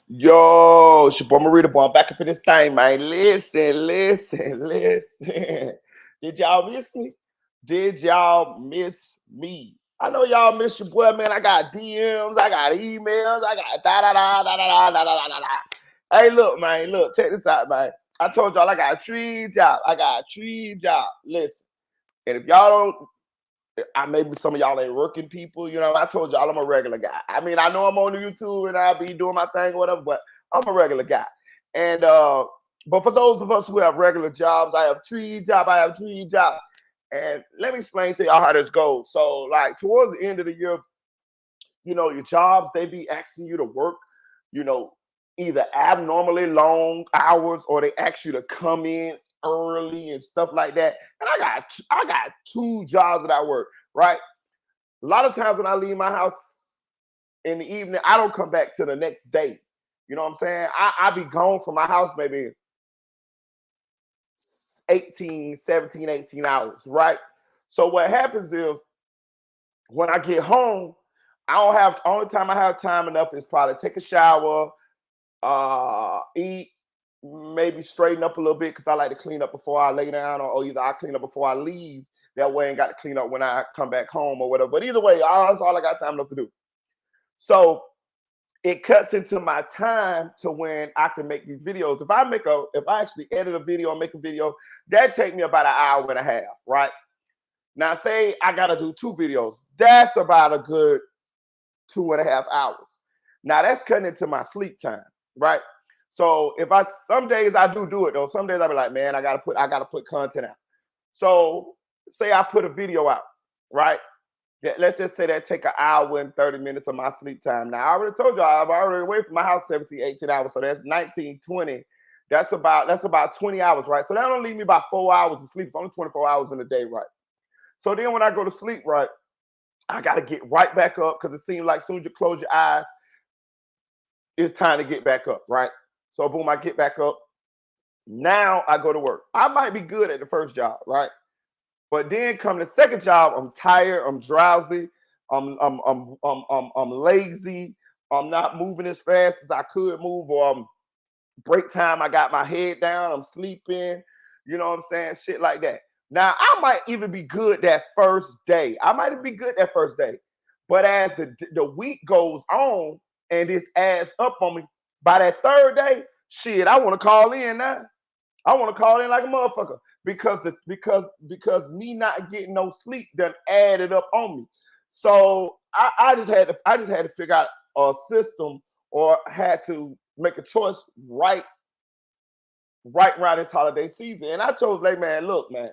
Yo, it's your boy Marita boy. I'm back up in this thing, man. Listen. Did y'all miss me? Did y'all miss me? I know y'all miss your boy, man. I got DMs, I got emails, I got da da da da da da da da da da. Hey, look, man. Look, check this out, man. I told y'all I got three jobs. I got three jobs. Listen, and if y'all don't maybe some of y'all ain't working people. You know, I told y'all I'm a regular guy. I mean, I know I'm on YouTube and I be doing my thing or whatever, but I'm a regular guy. And but for those of us who have regular jobs, I have three jobs. I have three jobs. And let me explain to y'all how this goes. So, like towards the end of the year, you know, your jobs they be asking you to work, you know, either abnormally long hours or they ask you to come in early and stuff like that. And I got two jobs that I work, right? A lot of times when I leave my house in the evening, I don't come back to the next day. You know what I'm saying? I be gone from my house maybe 18, 17, 18 hours, right? So what happens is when I get home, I don't have only time I have time enough is probably take a shower, eat, maybe straighten up a little bit because I like to clean up before I lay down, or either I clean up before I leave. That way, I ain't got to clean up when I come back home or whatever. But either way, that's all I got time enough to do. So it cuts into my time to when I can make these videos. If I actually edit a video or make a video, that take me about an hour and a half, right? Now, say I gotta do two videos, that's about a good 2.5 hours. Now that's cutting into my sleep time, right? So if I some days I do it though. Some days I be like, man, I gotta put content out. So say I put a video out, right? Let's just say that take an hour and 30 minutes of my sleep time. Now, I already told y'all I'm already away from my house 17, 18 hours. So that's 19, 20. That's about 20 hours, right? So that only leave me about 4 hours of sleep. It's only 24 hours in a day, right? So then when I go to sleep, right, I gotta get right back up because it seems like as soon as you close your eyes, it's time to get back up, right? So boom, I get back up. Now I go to work. I might be good at the first job, right? But then come the second job, I'm tired, I'm drowsy, I'm lazy, I'm not moving as fast as I could move, or break time, I got my head down, I'm sleeping, you know what I'm saying? Shit like that. Now I might even be good that first day. I might be good that first day. But as the week goes on and this adds up on me, by that third day, shit, I want to call in now. I want to call in like a motherfucker because me not getting no sleep done added up on me. So I just had to figure out a system or had to make a choice right around this holiday season. And I chose like, man, look, man,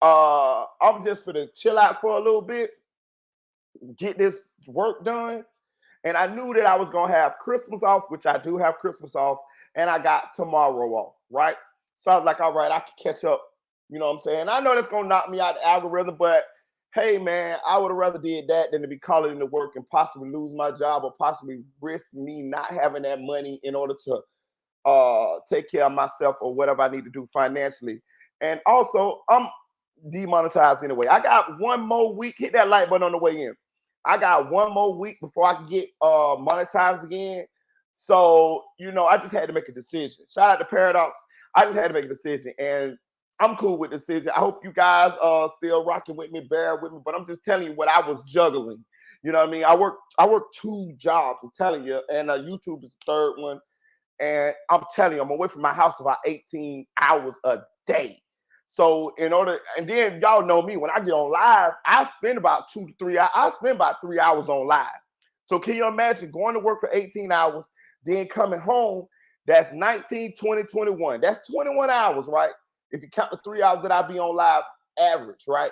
I'm just for to chill out for a little bit, get this work done. And I knew that I was gonna have Christmas off, which I do have Christmas off, and I got tomorrow off, right? So I was like, all right, I can catch up. You know what I'm saying? I know that's gonna knock me out the algorithm, but hey man, I would have rather did that than to be calling into work and possibly lose my job or possibly risk me not having that money in order to take care of myself or whatever I need to do financially. And also, I'm demonetized anyway. I got one more week. Hit that like button on the way in. I got one more week before I can get monetized again. So, you know, I just had to make a decision. Shout out to Paradox. I just had to make a decision. And I'm cool with the decision. I hope you guys are still rocking with me, bear with me. But I'm just telling you what I was juggling. You know what I mean? I work two jobs, I'm telling you, and YouTube is the third one. And I'm telling you, I'm away from my house about 18 hours a day. So in order, and then y'all know me, when I get on live, I spend about 2 to 3 hours. I spend about 3 hours on live. So can you imagine going to work for 18 hours, then coming home? That's 19, 20, 21. That's 21 hours, right? If you count the 3 hours that I be on live average, right?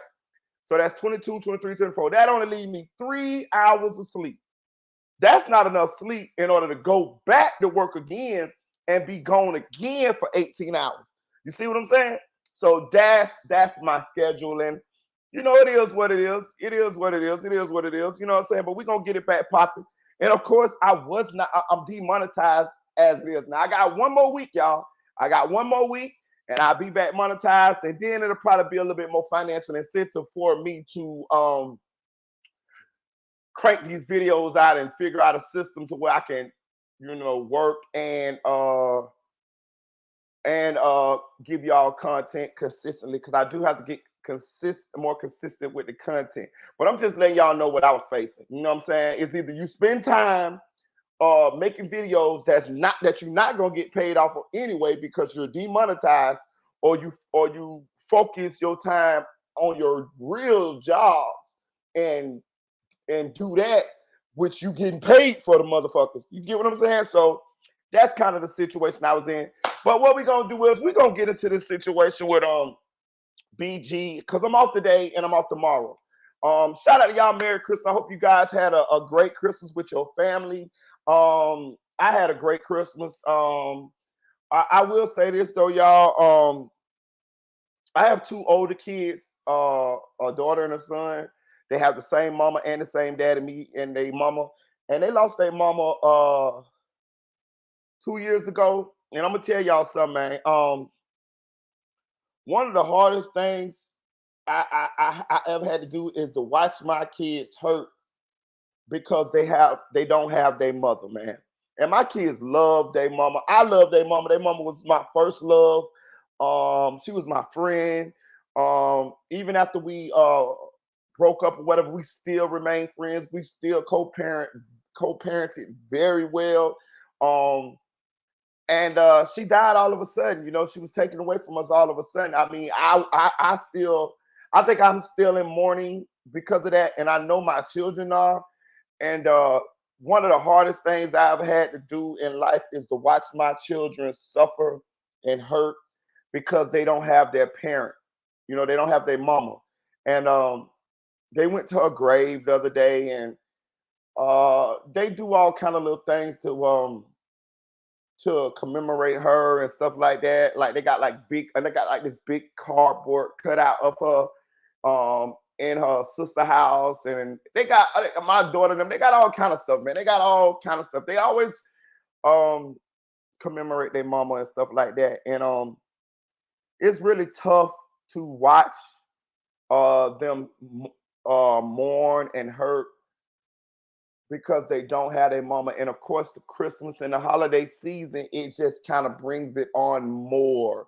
So that's 22, 23, 24. That only leave me 3 hours of sleep. That's not enough sleep in order to go back to work again and be gone again for 18 hours. You see what I'm saying? So that's my schedule. And you know, it is what it is. It is what it is. It is what it is. You know what I'm saying? But we're gonna get it back popping. And of course, I'm demonetized as it is. Now I got one more week, y'all. I got one more week and I'll be back monetized. And then it'll probably be a little bit more financial incentive for me to crank these videos out and figure out a system to where I can work and give y'all content consistently, because I do have to get more consistent with the content. But I'm just letting y'all know what I was facing. You know what I'm saying? It's either you spend time making videos that you're not gonna get paid off of anyway because you're demonetized, or you focus your time on your real jobs and do that, which you getting paid for the motherfuckers. You get what I'm saying? So that's kind of the situation I was in. But what we're gonna do is we're gonna get into this situation with BG, because I'm off today and I'm off tomorrow. Shout out to y'all, Merry Christmas. I hope you guys had a great Christmas with your family. I had a great Christmas. I will say this though, y'all. I have two older kids, a daughter and a son. They have the same mama and the same daddy, me and they mama. And they lost their mama 2 years ago. And I'm gonna tell y'all something, man. One of the hardest things I ever had to do is to watch my kids hurt because they don't have their mother, man. And my kids love their mama. I love their mama. Their mama was my first love. She was my friend. Even after we broke up or whatever, we still remain friends. We still co-parented very well. Um, and she died all of a sudden. She was taken away from us all of a sudden. I mean, I think I'm still in mourning because of that, and I know my children are. And one of the hardest things I've had to do in life is to watch my children suffer and hurt because they don't have their parent. They don't have their mama. And they went to her grave the other day, and they do all kind of little things to commemorate her and stuff like that. Like they got like this big cardboard cutout of her in her sister house, and they got my daughter and them. They got all kind of stuff, man. They got all kind of stuff. They always um commemorate their mama and stuff like that. And it's really tough to watch them mourn and hurt because they don't have their mama. And of course, the Christmas and the holiday season, it just kind of brings it on more.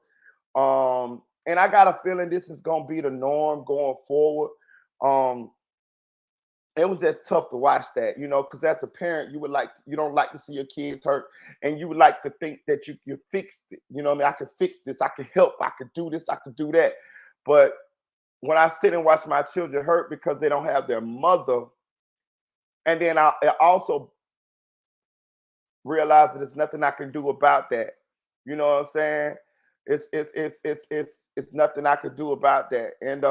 And I got a feeling this is gonna be the norm going forward. Um, it was just tough to watch that, because as a parent, you don't like to see your kids hurt, and you would like to think that you fixed it. You know what I mean? I could fix this, I could help, I could do this, I could do that. But when I sit and watch my children hurt because they don't have their mother, and then I also realize that there's nothing I can do about that. You know what I'm saying? It's nothing I could do about that. And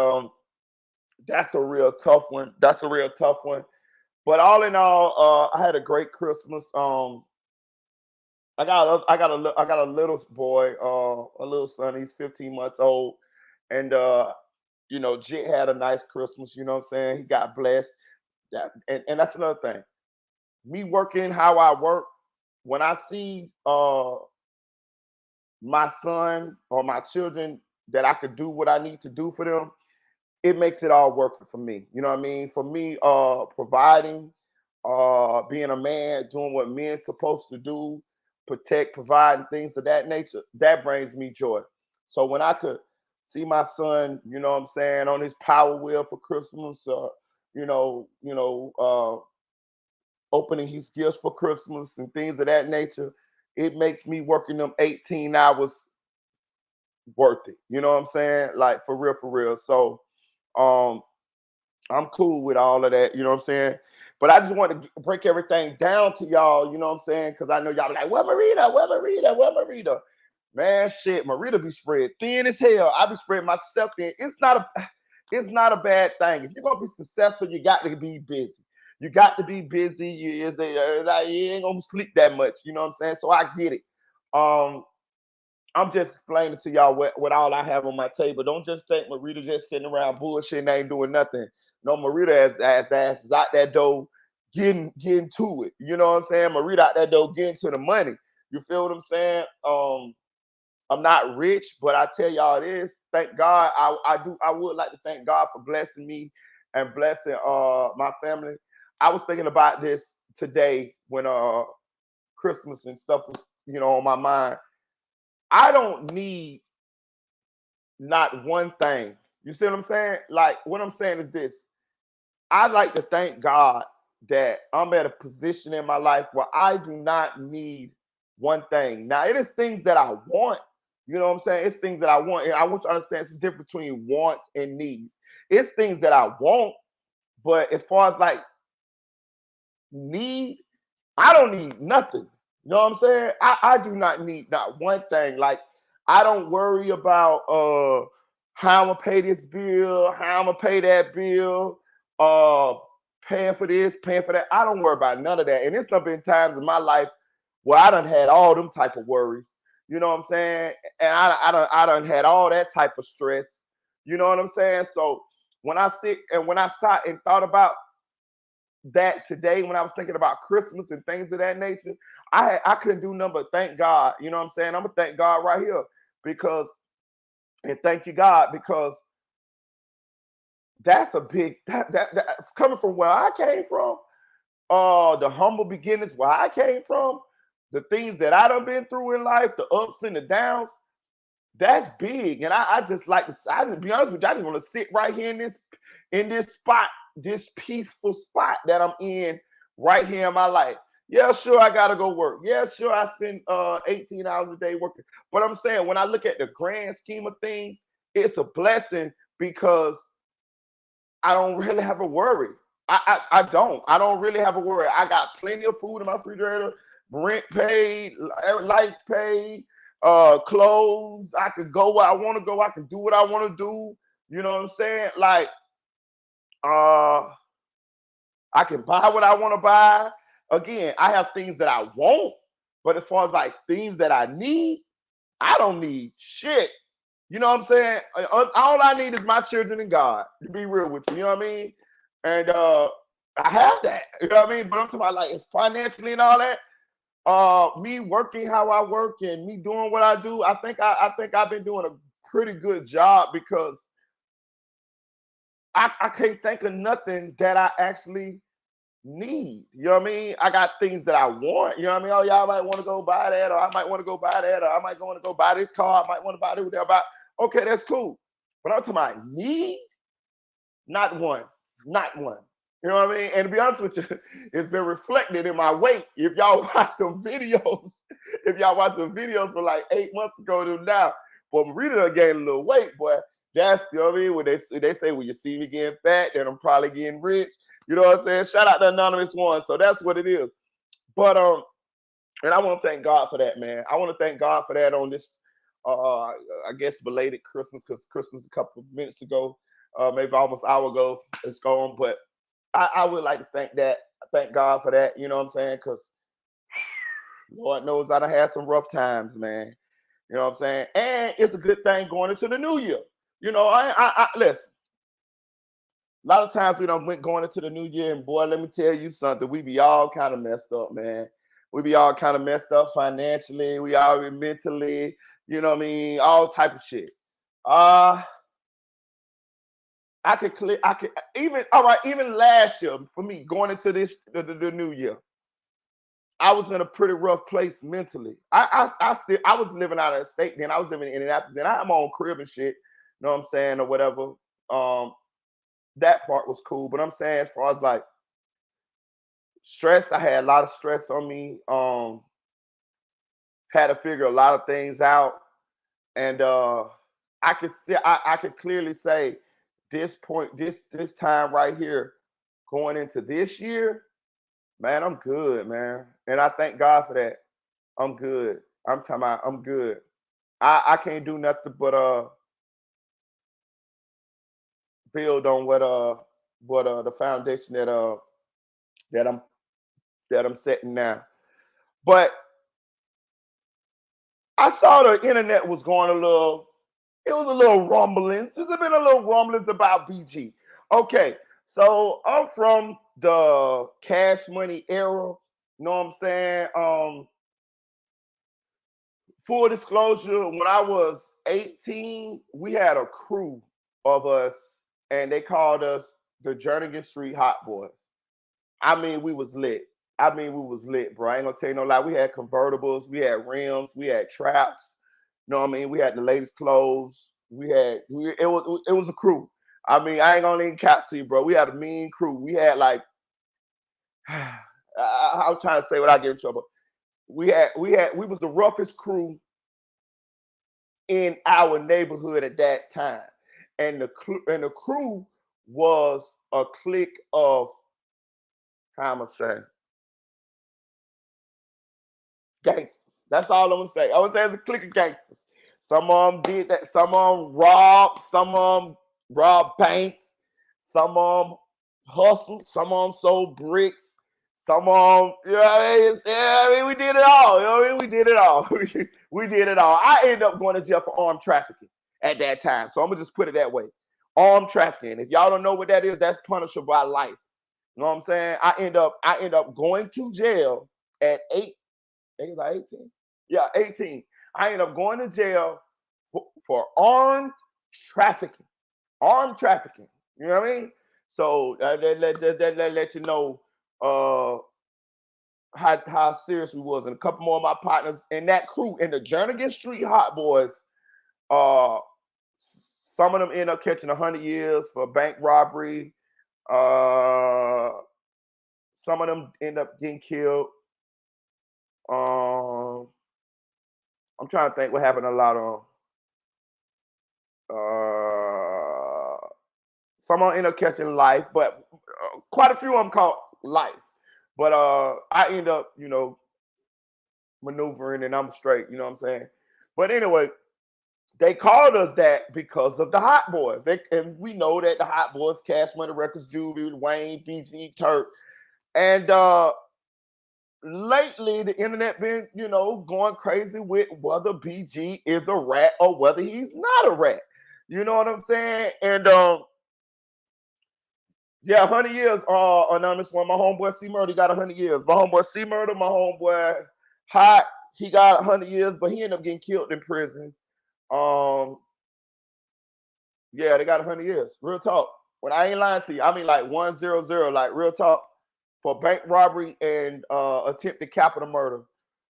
that's a real tough one. That's a real tough one. But all in all, I had a great Christmas. I got a little boy, a little son. He's 15 months old, and Jit had a nice Christmas. You know what I'm saying? He got blessed. And that's another thing. Me working how I work, when I see my son or my children that I could do what I need to do for them, it makes it all worth it for me. You know what I mean? For me, providing, being a man, doing what men supposed to do, protect, provide, and things of that nature, that brings me joy. So when I could see my son, you know what I'm saying, on his power wheel for Christmas, opening his gifts for Christmas and things of that nature, it makes me working them 18 hours worth it. You know what I'm saying? Like for real, for real. So um I'm cool with all of that, you know what I'm saying? But I just want to break everything down to y'all, you know what I'm saying? Because I know y'all be like, well, Marita, well, Marita, well, Marita. Man, shit, Marita be spread thin as hell. I be spreading myself thin. It's not a bad thing. If you're gonna be successful, you got to be busy. You got to be busy. You ain't gonna sleep that much, you know what I'm saying? So I get it. Um, I'm just explaining to y'all what all I have on my table. Don't just think Marita just sitting around bullshit and ain't doing nothing. No, Marita ass is out that door getting to it. You know what I'm saying? Marita out that door getting to the money. You feel what I'm saying? I'm not rich, but I tell y'all it is. Thank God. I would like to thank God for blessing me and blessing my family. I was thinking about this today when Christmas and stuff was, on my mind. I don't need not one thing. You see what I'm saying? Like, what I'm saying is this. I'd like to thank God that I'm at a position in my life where I do not need one thing. Now, it is things that I want. You know what I'm saying? It's things that I want. And I want you to understand it's the difference between wants and needs. It's things that I want, but as far as like need, I don't need nothing. You know what I'm saying? I do not need not one thing. Like, I don't worry about how I'm gonna pay this bill, how I'm gonna pay that bill, uh paying for this, paying for that. I don't worry about none of that. And it's been times in my life where I done had all them type of worries. You know what I'm saying? And I done had all that type of stress. You know what I'm saying? So when I sat and thought about that today, when I was thinking about Christmas and things of that nature, I couldn't do nothing but thank God. You know what I'm saying? I'm gonna thank God right here because, and thank you God, because that's a big that coming from where I came from, the humble beginnings where I came from, the things that I done been through in life, the ups and the downs. That's big, and I just like to. I just be honest with you. I just want to sit right here in this spot, this peaceful spot that I'm in right here in my life. Yeah, sure, I gotta go work. Yeah, sure, I spend 18 hours a day working. But I'm saying when I look at the grand scheme of things, it's a blessing because I don't really have a worry. I don't. I don't really have a worry. I got plenty of food in my refrigerator, rent paid, lights paid, clothes. I could go where I want to go. I can do what I want to do. You know what I'm saying? Like, uh, I can buy what I want to buy. Again, I have things that I want, but as far as like things that I need, I don't need shit. You know what I'm saying? All I need is my children and God, to be real with you. You know what I mean? And I have that. You know what I mean? But I'm talking about like financially and all that. Me working how I work and me doing what I do, I think I've been doing a pretty good job because I can't think of nothing that I actually need. You know what I mean? I got things that I want. You know what I mean? Oh, y'all might want to go buy that, or I might want to go buy that, or I might want to go buy this car. I might want to buy this, whatever. Okay, that's cool. But I'm talking about need, not one, not one. You know what I mean? And to be honest with you, it's been reflected in my weight. If y'all watch some videos, if y'all watch some videos from like 8 months ago to now, but I'm really done gained a little weight, boy. That's, you know what I mean? When they say when you see me getting fat, then I'm probably getting rich. You know what I'm saying? Shout out to Anonymous One. So that's what it is. But and I want to thank God for that, man. I want to thank God for that on this I guess belated Christmas, because Christmas a couple of minutes ago, maybe almost an hour ago, it's gone. But I would like to thank God for that, you know what I'm saying? Because Lord knows I done had some rough times, man. You know what I'm saying? And it's a good thing going into the new year. You know, I listen. A lot of times we don't went going into the new year, and boy, let me tell you something. We be all kind of messed up, man. We be all kind of messed up financially. We all be mentally, you know what I mean, all type of shit. Uh I could even all right, even last year for me going into the new year, I was in a pretty rough place mentally. I was living out of the state then. I was living in Indianapolis and I had my own crib and shit, you know what I'm saying, or whatever. Um, that part was cool. But I'm saying as far as like stress, I had a lot of stress on me. Had to figure a lot of things out. And I could clearly say this point, this time right here, going into this year, man, I'm good, man. And I thank God for that. I'm good. I'm talking about I'm good. I can't do nothing but build on what the foundation that I'm that I'm setting now. But I saw the internet was going a little, it was a little rumblings. There's been a little rumblings about BG. Okay, so I'm from the Cash Money era. You know what I'm saying? Full disclosure, when I was 18, we had a crew of us, and they called us the Jernigan Street Hot Boys. I mean, we was lit. I mean, we was lit, bro. I ain't gonna tell you no lie. We had convertibles, we had rims, we had traps. You know what I mean? We had the latest clothes. It was a crew. I mean, I ain't gonna even cap to you, bro. We had a mean crew. We had like I'm trying to say without getting in trouble. We was the roughest crew in our neighborhood at that time, and the crew was a clique of how I'm gonna say gangsters. That's all I'm gonna say. I would say it's a clique of gangsters. Some of them did that. Some of them robbed. Some of them robbed banks. Some of them hustled. Some of them sold bricks. Some of them, we did it all. You know what I mean? We did it all. We did it all. I ended up going to jail for armed trafficking at that time. So I'm gonna just put it that way. Armed trafficking. If y'all don't know what that is, that's punishable by life. You know what I'm saying? I end up going to jail at 8. I think it was like 18. Yeah, 18. I ended up going to jail for armed trafficking. Armed trafficking. You know what I mean? So that let you know how serious we was. And a couple more of my partners in that crew in the Jernigan Street Hot Boys, uh, some of them end up catching 100 years for bank robbery. Some of them end up getting killed. I'm trying to think what happened a lot of. Some of them end up catching life, but quite a few of them caught life. But I end up, maneuvering and I'm straight, you know what I'm saying? But anyway, they called us that because of the Hot Boys. And we know that the Hot Boys, Cash Money Records, Juvie, Wayne, BG, Turk. And lately the internet been, going crazy with whether BG is a rat or whether he's not a rat. You know what I'm saying? And yeah, 100 years, anonymous one. My homeboy C Murder got 100 years. My homeboy C Murder, my homeboy Hot, he got 100 years, but he ended up getting killed in prison. Um, yeah, they got 100 years. Real talk. When I ain't lying to you, I mean like 100, like real talk, for bank robbery and attempted capital murder.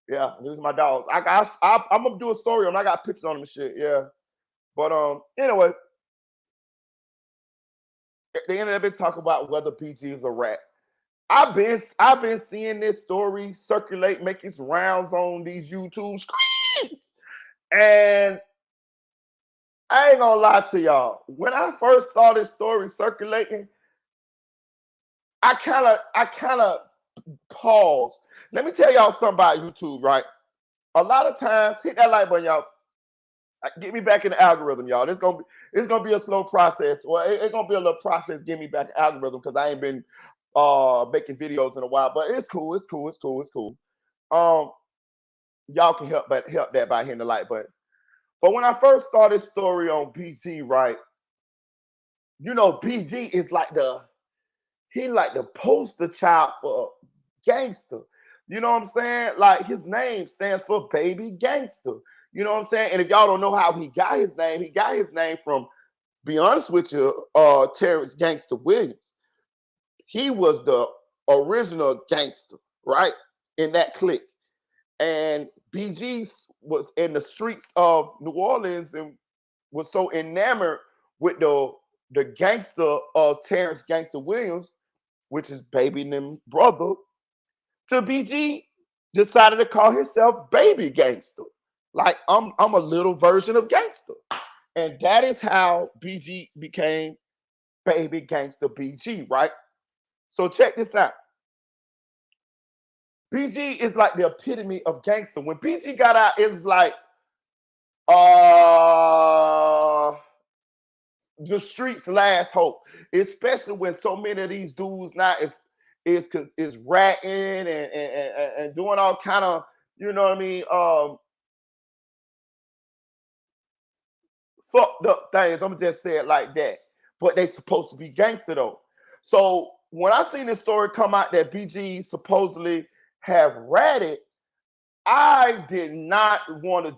Yeah, these are my dogs. I'm gonna do a story on. I got pictures on them and shit. Yeah, but anyway, the internet been talking about whether BG is a rat. I've been seeing this story circulate, make its rounds on these YouTube screens, and I ain't gonna lie to y'all. When I first saw this story circulating, I kind of paused. Let me tell y'all something about YouTube, right? A lot of times, hit that like button, y'all. Get me back in the algorithm, y'all. It's gonna be a slow process. Well, it's gonna be a little process. Get me back in the algorithm because I ain't been making videos in a while. But it's cool. It's cool. It's cool. It's cool. Um, y'all can help that by hitting the like button. But when I first started story on BG, right? BG is like the poster child for gangster. You know what I'm saying? Like his name stands for baby gangster. You know what I'm saying? And if y'all don't know how he got his name from, be honest with you, Terrence Gangster Williams. He was the original gangster, right? In that clique. And BG was in the streets of New Orleans and was so enamored with the gangster of Terrence Gangster Williams, which is baby named brother, to BG decided to call himself Baby Gangster. Like I'm a little version of gangster. And that is how BG became Baby Gangster BG, right? So check this out. BG is like the epitome of gangster. When BG got out, it was like uh the streets last hope, especially when so many of these dudes now is ratting and doing all kind of, you know what I mean, fucked up things. I'm gonna just say it like that. But they supposed to be gangster though. So when I seen this story come out that BG supposedly have ratted, I did not want to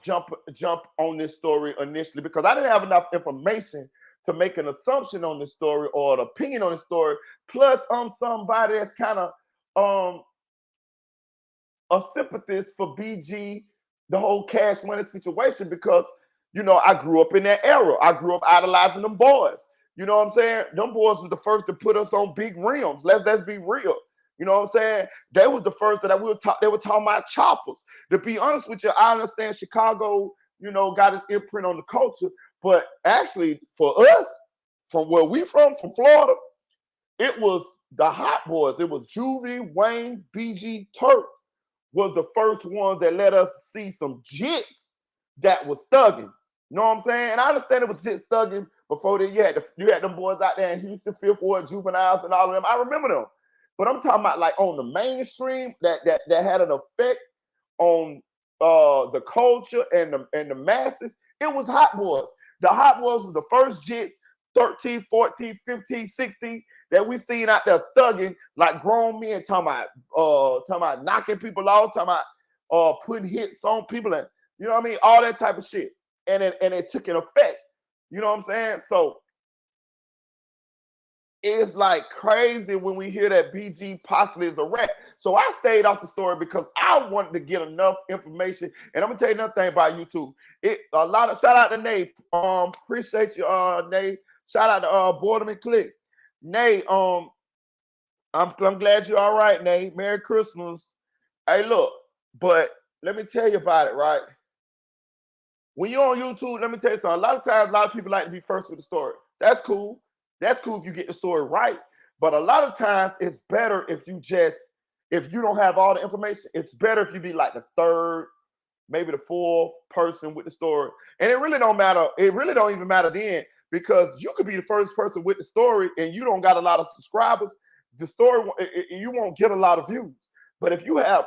jump on this story initially because I didn't have enough information to make an assumption on this story or an opinion on the story. Plus, I'm somebody that's kind of a sympathist for BG, the whole Cash Money situation, because you know I grew up in that era. I grew up idolizing them boys. You know what I'm saying? Them boys was the first to put us on big rims. Let's be real. You know what I'm saying? They was the first that they were talking about choppers. To be honest with you, I understand Chicago, you know, got its imprint on the culture, but actually for us, from where we from Florida, it was the Hot Boys. It was Juvie, Wayne, BG, Turk was the first ones that let us see some jits that was thugging. You know what I'm saying? And I understand it was jits thugging before that. You had them boys out there in Houston, Fifth Ward, Juveniles, and all of them. I remember them. But I'm talking about like on the mainstream that had an effect on the culture and the masses. It was Hot Boys. The Hot Boys was the first jits, 13, 14, 15, 16, that we seen out there thugging like grown men, talking about knocking people off, talking about putting hits on people, and you know what I mean, all that type of shit. And it took an effect. You know what I'm saying? So it's like crazy when we hear that BG possibly is a rat. So I stayed off the story because I wanted to get enough information. And I'm gonna tell you another thing about YouTube. Shout out to Nate. Appreciate you, Nate. Shout out to Boredom Clicks. Nate, I'm glad you're all right, Nate. Merry Christmas. Hey, look, but let me tell you about it, right? When you're on YouTube, let me tell you something. A lot of times, a lot of people like to be first with the story. That's cool. That's cool if you get the story right. But a lot of times, it's better if you don't have all the information. It's better if you be like the third, maybe the fourth person with the story. And it really don't matter. It really don't even matter then, because you could be the first person with the story and you don't got a lot of subscribers. The story, you won't get a lot of views. But if you have,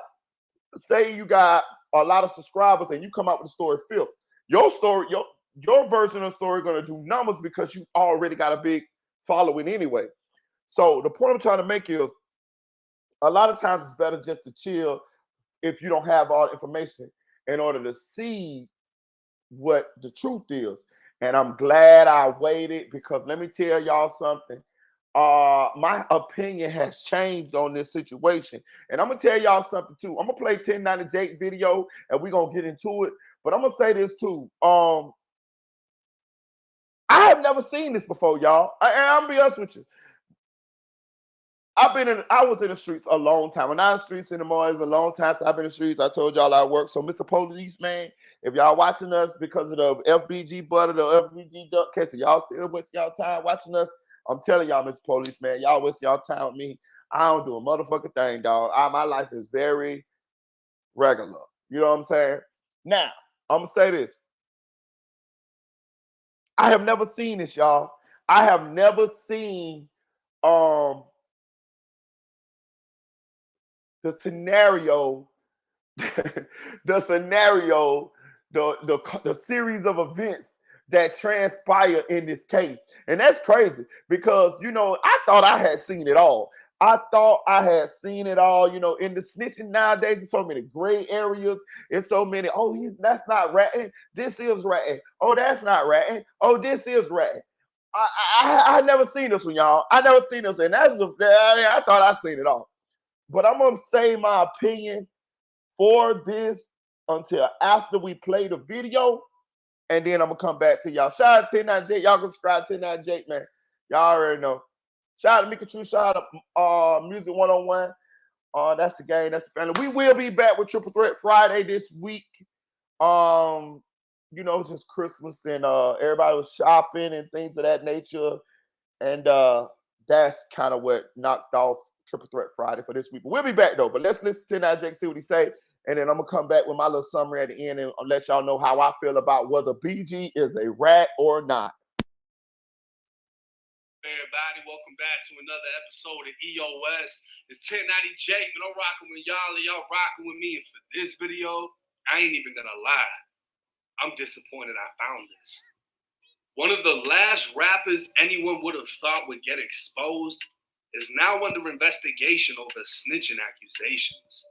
say you got a lot of subscribers and you come out with the story fifth, your story, your version of the story going to do numbers because you already got a big following anyway. So the point I'm trying to make is, a lot of times it's better just to chill if you don't have all the information in order to see what the truth is. And I'm glad I waited, because let me tell y'all something. My opinion has changed on this situation. And I'm gonna tell y'all something too. I'm gonna play 1090 Jake video and we're gonna get into it. But I'm gonna say this too. I have never seen this before, y'all. I'm gonna be honest with you. I was in the streets a long time. When I was in the streets anymore, it's a long time since I've been in the streets. I told y'all I work. So, Mr. Policeman, if y'all watching us because of the FBG butter, the FBG duck catch, y'all still waste y'all time watching us, I'm telling y'all, Mr. Policeman, y'all waste y'all time with me. I don't do a motherfucking thing, dog. My life is very regular. You know what I'm saying? Now, I'm gonna say this. I have never seen this, y'all. I have never seen the scenario, the scenario, the series of events that transpire in this case. And that's crazy because, you know, I thought I had seen it all. I thought I had seen it all. You know, in the snitching nowadays, there's so many gray areas. It's so many, that's not ratting. This is ratting. Oh, that's not ratting. Oh, this is ratting. I never seen this one, y'all. I never seen this, and I thought I seen it all. But I'm gonna say my opinion for this until after we play the video, and then I'm gonna come back to y'all. Shout out to 1090 Jake. Y'all can subscribe to 1090 Jake, man. Y'all already know. Shout out to Mika True. Shout out to Music 101. That's the game. That's the family. We will be back with Triple Threat Friday this week. You know, just Christmas and everybody was shopping and things of that nature. And that's kind of what knocked off Triple Threat Friday for this week. But we'll be back though. But let's listen to 1090 Jake, see what he say. And then I'm gonna come back with my little summary at the end and I'll let y'all know how I feel about whether BG is a rat or not. Everybody, welcome back to another episode of EOS. It's 1090 Jake, and I'm rocking with y'all, and y'all rocking with me. And for this video, I ain't even gonna lie, I'm disappointed I found this. One of the last rappers anyone would have thought would get exposed is now under investigation over snitching accusations.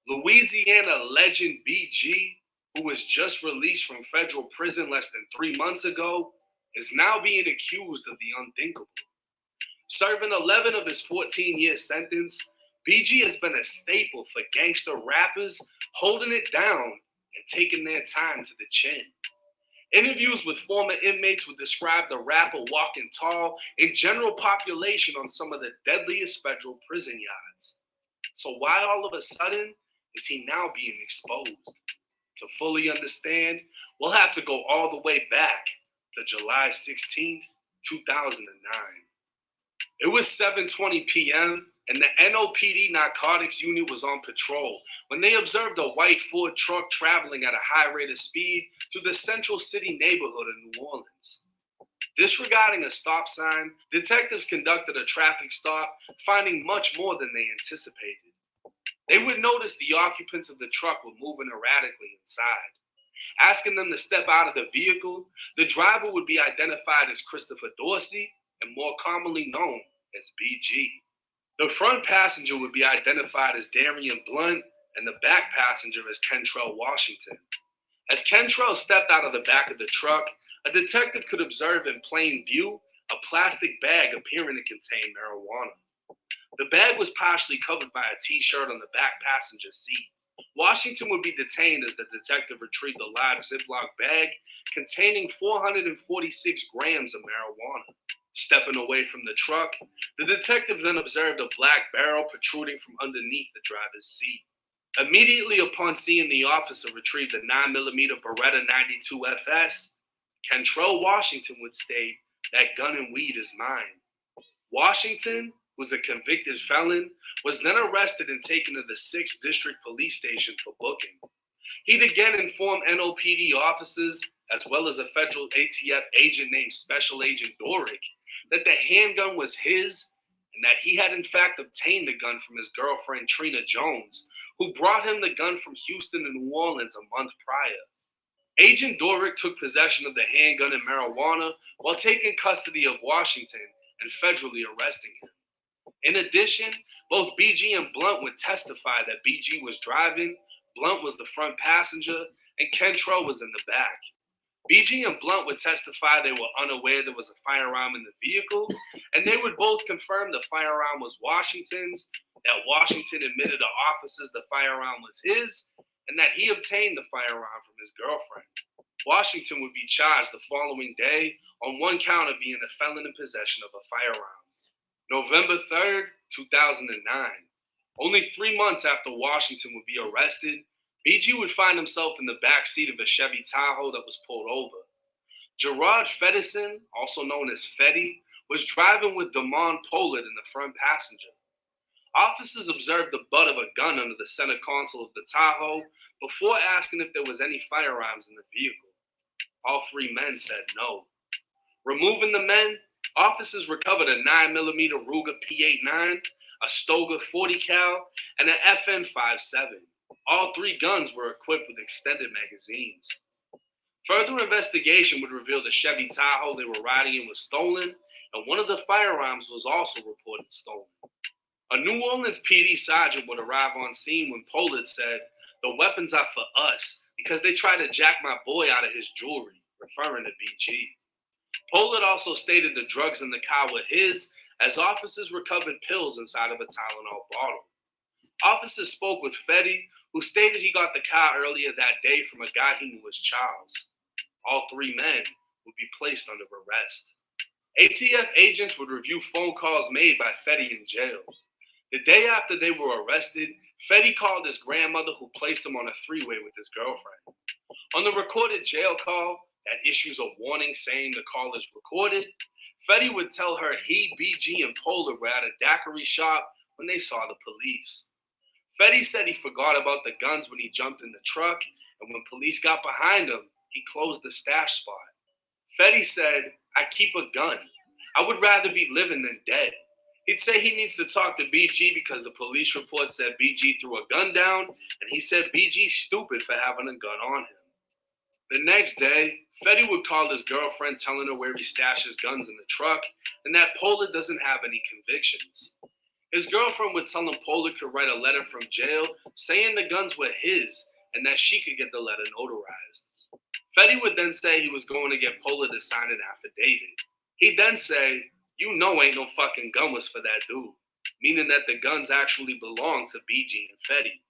Louisiana legend BG, who was just released from federal prison less than 3 months ago, is now being accused of the unthinkable. Serving 11 of his 14-year sentence, BG has been a staple for gangster rappers holding it down and taking their time to the chin. Interviews with former inmates would describe the rapper walking tall in general population on some of the deadliest federal prison yards. So why all of a sudden is he now being exposed? To fully understand, we'll have to go all the way back to July 16th, 2009. It was 7:20 p.m. and the NOPD narcotics unit was on patrol when they observed a white Ford truck traveling at a high rate of speed through the Central City neighborhood of New Orleans. Disregarding a stop sign, detectives conducted a traffic stop, finding much more than they anticipated. They would notice the occupants of the truck were moving erratically inside. Asking them to step out of the vehicle, the driver would be identified as Christopher Dorsey and more commonly known as BG. The front passenger would be identified as Darian Blunt and the back passenger as Kentrell Washington. As Kentrell stepped out of the back of the truck, a detective could observe in plain view a plastic bag appearing to contain marijuana. The bag was partially covered by a t-shirt on the back passenger seat. Washington would be detained as the detective retrieved a large Ziploc bag containing 446 grams of marijuana. Stepping away from the truck, the detective then observed a black barrel protruding from underneath the driver's seat. Immediately upon seeing the officer retrieve the 9mm Beretta 92 FS, Kentrell Washington would state, "That gun and weed is mine." Washington, who was a convicted felon, was then arrested and taken to the 6th District Police Station for booking. He'd again inform NOPD officers, as well as a federal ATF agent named Special Agent Dorick, that the handgun was his and that he had in fact obtained the gun from his girlfriend Trina Jones, who brought him the gun from Houston to New Orleans a month prior. Agent Dorick took possession of the handgun and marijuana while taking custody of Washington and federally arresting him. In addition, both BG and Blunt would testify that BG was driving, Blunt was the front passenger, and Kentrell was in the back. BG and Blunt would testify they were unaware there was a firearm in the vehicle, and they would both confirm the firearm was Washington's, that Washington admitted to officers the firearm was his, and that he obtained the firearm from his girlfriend. Washington would be charged the following day on one count of being a felon in possession of a firearm. November 3rd, 2009. Only 3 months after Washington would be arrested, BG would find himself in the back seat of a Chevy Tahoe that was pulled over. Gerard Fedderson, also known as Fetty, was driving with Damon Pollard in the front passenger. Officers observed the butt of a gun under the center console of the Tahoe before asking if there was any firearms in the vehicle. All 3 men said no. Removing the men, officers recovered a 9mm Ruger P89, a Stoger 40 cal, and an FN57. All 3 guns were equipped with extended magazines. Further investigation would reveal the Chevy Tahoe they were riding in was stolen, and one of the firearms was also reported stolen. A New Orleans PD sergeant would arrive on scene when Pollard said, "The weapons are for us because they tried to jack my boy out of his jewelry," referring to BG. Pollard also stated the drugs in the car were his, as officers recovered pills inside of a Tylenol bottle. Officers spoke with Fetty, who stated he got the car earlier that day from a guy he knew as Charles. All 3 men would be placed under arrest. ATF agents would review phone calls made by Fetty in jail. The day after they were arrested, Fetty called his grandmother, who placed him on a 3-way with his girlfriend. On the recorded jail call that issues a warning saying the call is recorded, Fetty would tell her he, BG, and Pollard were at a daiquiri shop when they saw the police. Fetty said he forgot about the guns when he jumped in the truck, and when police got behind him, he closed the stash spot. Fetty said, "I keep a gun. I would rather be living than dead." He'd say he needs to talk to BG because the police report said BG threw a gun down, and he said BG's stupid for having a gun on him. The next day, Fetty would call his girlfriend telling her where he stashes guns in the truck and that Pollard doesn't have any convictions. His girlfriend would tell him Pollard could write a letter from jail saying the guns were his and that she could get the letter notarized. Fetty would then say he was going to get Pollard to sign an affidavit. He'd then say, "You know ain't no fucking gun was for that dude." meaning that the guns actually belonged to BG and Fetty.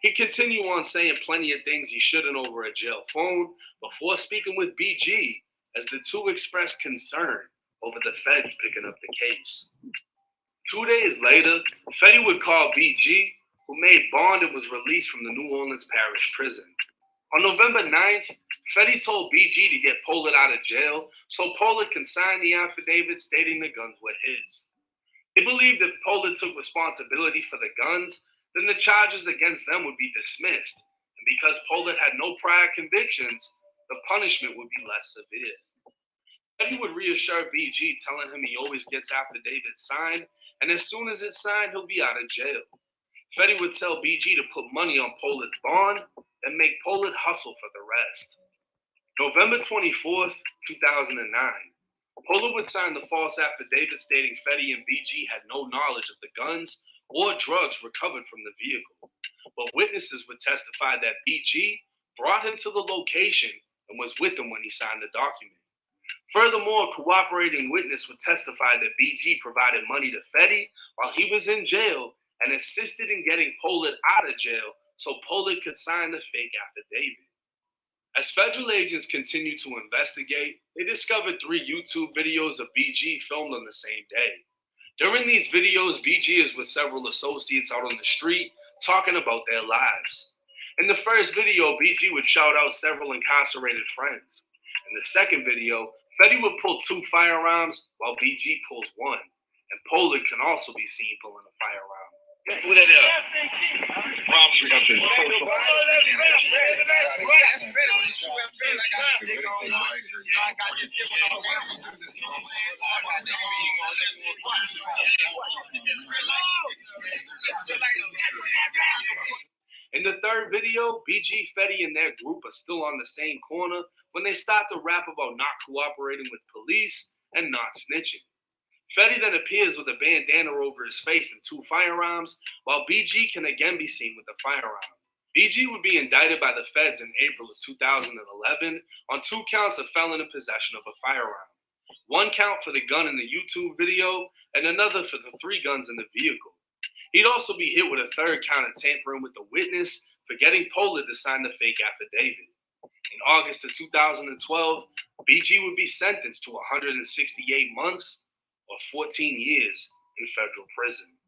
He continued on saying plenty of things he shouldn't over a jail phone before speaking with BG, as the two expressed concern over the feds picking up the case. 2 days later, Fetty would call BG, who made bond and was released from the New Orleans Parish prison. On November 9th, Fetty told BG to get Pollard out of jail so Pollard can sign the affidavit stating the guns were his. They believed if Pollard took responsibility for the guns, then the charges against them would be dismissed. And because Pollard had no prior convictions, the punishment would be less severe. Fetty would reassure BG, telling him he always gets affidavits signed, and as soon as it's signed, he'll be out of jail. Fetty would tell BG to put money on Pollard's bond and make Pollard hustle for the rest. November 24th, 2009. Pollard would sign the false affidavit stating Fetty and BG had no knowledge of the guns or drugs recovered from the vehicle. But witnesses would testify that BG brought him to the location and was with him when he signed the document. Furthermore, a cooperating witness would testify that BG provided money to Fetty while he was in jail and assisted in getting Pollard out of jail so Pollard could sign the fake affidavit. As federal agents continued to investigate, they discovered 3 YouTube videos of BG filmed on the same day. During these videos, BG is with several associates out on the street talking about their lives. In the first video, BG would shout out several incarcerated friends. In the second video, Fetty would pull 2 firearms while BG pulls 1, and Pollard can also be seen pulling a firearm. Who that is? Problems we got this. That's Fetty with the 2 FL. I got the dick on. I got this here on. In the third video, BG, Fetty, and their group are still on the same corner when they start to rap about not cooperating with police and not snitching. Fetty then appears with a bandana over his face and 2 firearms, while BG can again be seen with a firearm. BG would be indicted by the feds in April of 2011 on 2 counts of felon in possession of a firearm. 1 count for the gun in the YouTube video, and another for the 3 guns in the vehicle. He'd also be hit with a 3rd count of tampering with the witness for getting Pollard to sign the fake affidavit. In August of 2012, BG would be sentenced to 168 months or 14 years in federal prison.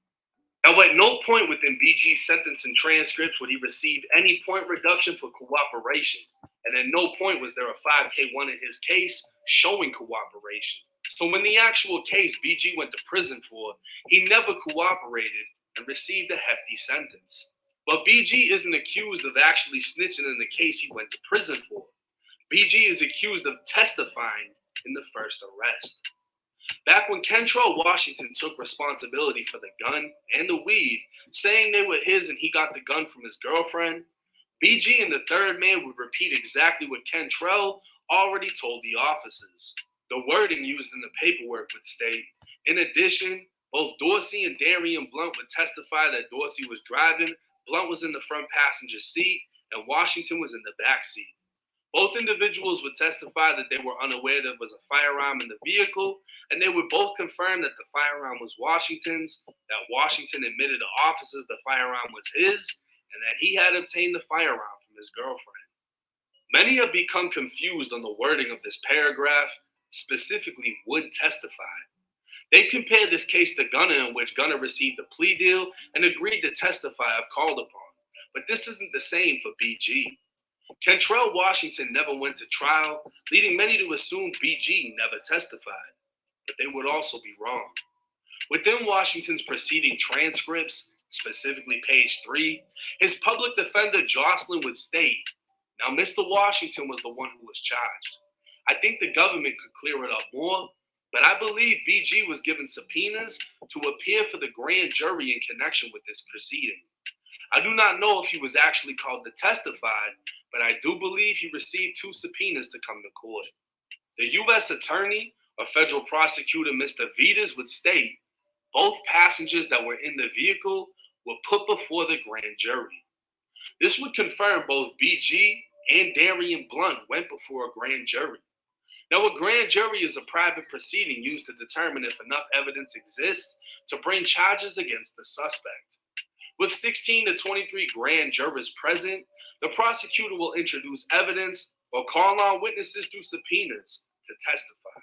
Now, at no point within BG's sentencing transcripts would he receive any point reduction for cooperation, and at no point was there a 5K1 in his case showing cooperation. So when the actual case BG went to prison for, he never cooperated and received a hefty sentence. But BG isn't accused of actually snitching in the case he went to prison for. BG is accused of testifying in the first arrest. Back when Kentrell Washington took responsibility for the gun and the weed, saying they were his and he got the gun from his girlfriend, BG and the 3rd man would repeat exactly what Kentrell already told the officers. The wording used in the paperwork would state, in addition, both Dorsey and Darian Blunt would testify that Dorsey was driving, Blunt was in the front passenger seat, and Washington was in the back seat. Both individuals would testify that they were unaware there was a firearm in the vehicle, and they would both confirm that the firearm was Washington's, that Washington admitted to officers the firearm was his, and that he had obtained the firearm from his girlfriend. Many have become confused on the wording of this paragraph, specifically would testify. They compared this case to Gunner, in which Gunner received a plea deal and agreed to testify if called upon. But this isn't the same for BG. Kentrell Washington never went to trial, leading many to assume BG never testified. But they would also be wrong. Within Washington's preceding transcripts, specifically page 3, his public defender Jocelyn would state, now Mr. Washington was the one who was charged. I think the government could clear it up more, but I believe BG was given subpoenas to appear for the grand jury in connection with this proceeding. I do not know if he was actually called to testify, but I do believe he received 2 subpoenas to come to court. The U.S. attorney, or federal prosecutor Mr. Vitas, would state both passengers that were in the vehicle were put before the grand jury. This would confirm both BG and Darian Blunt went before a grand jury. Now, a grand jury is a private proceeding used to determine if enough evidence exists to bring charges against the suspect. With 16 to 23 grand jurors present, the prosecutor will introduce evidence or call on witnesses through subpoenas to testify.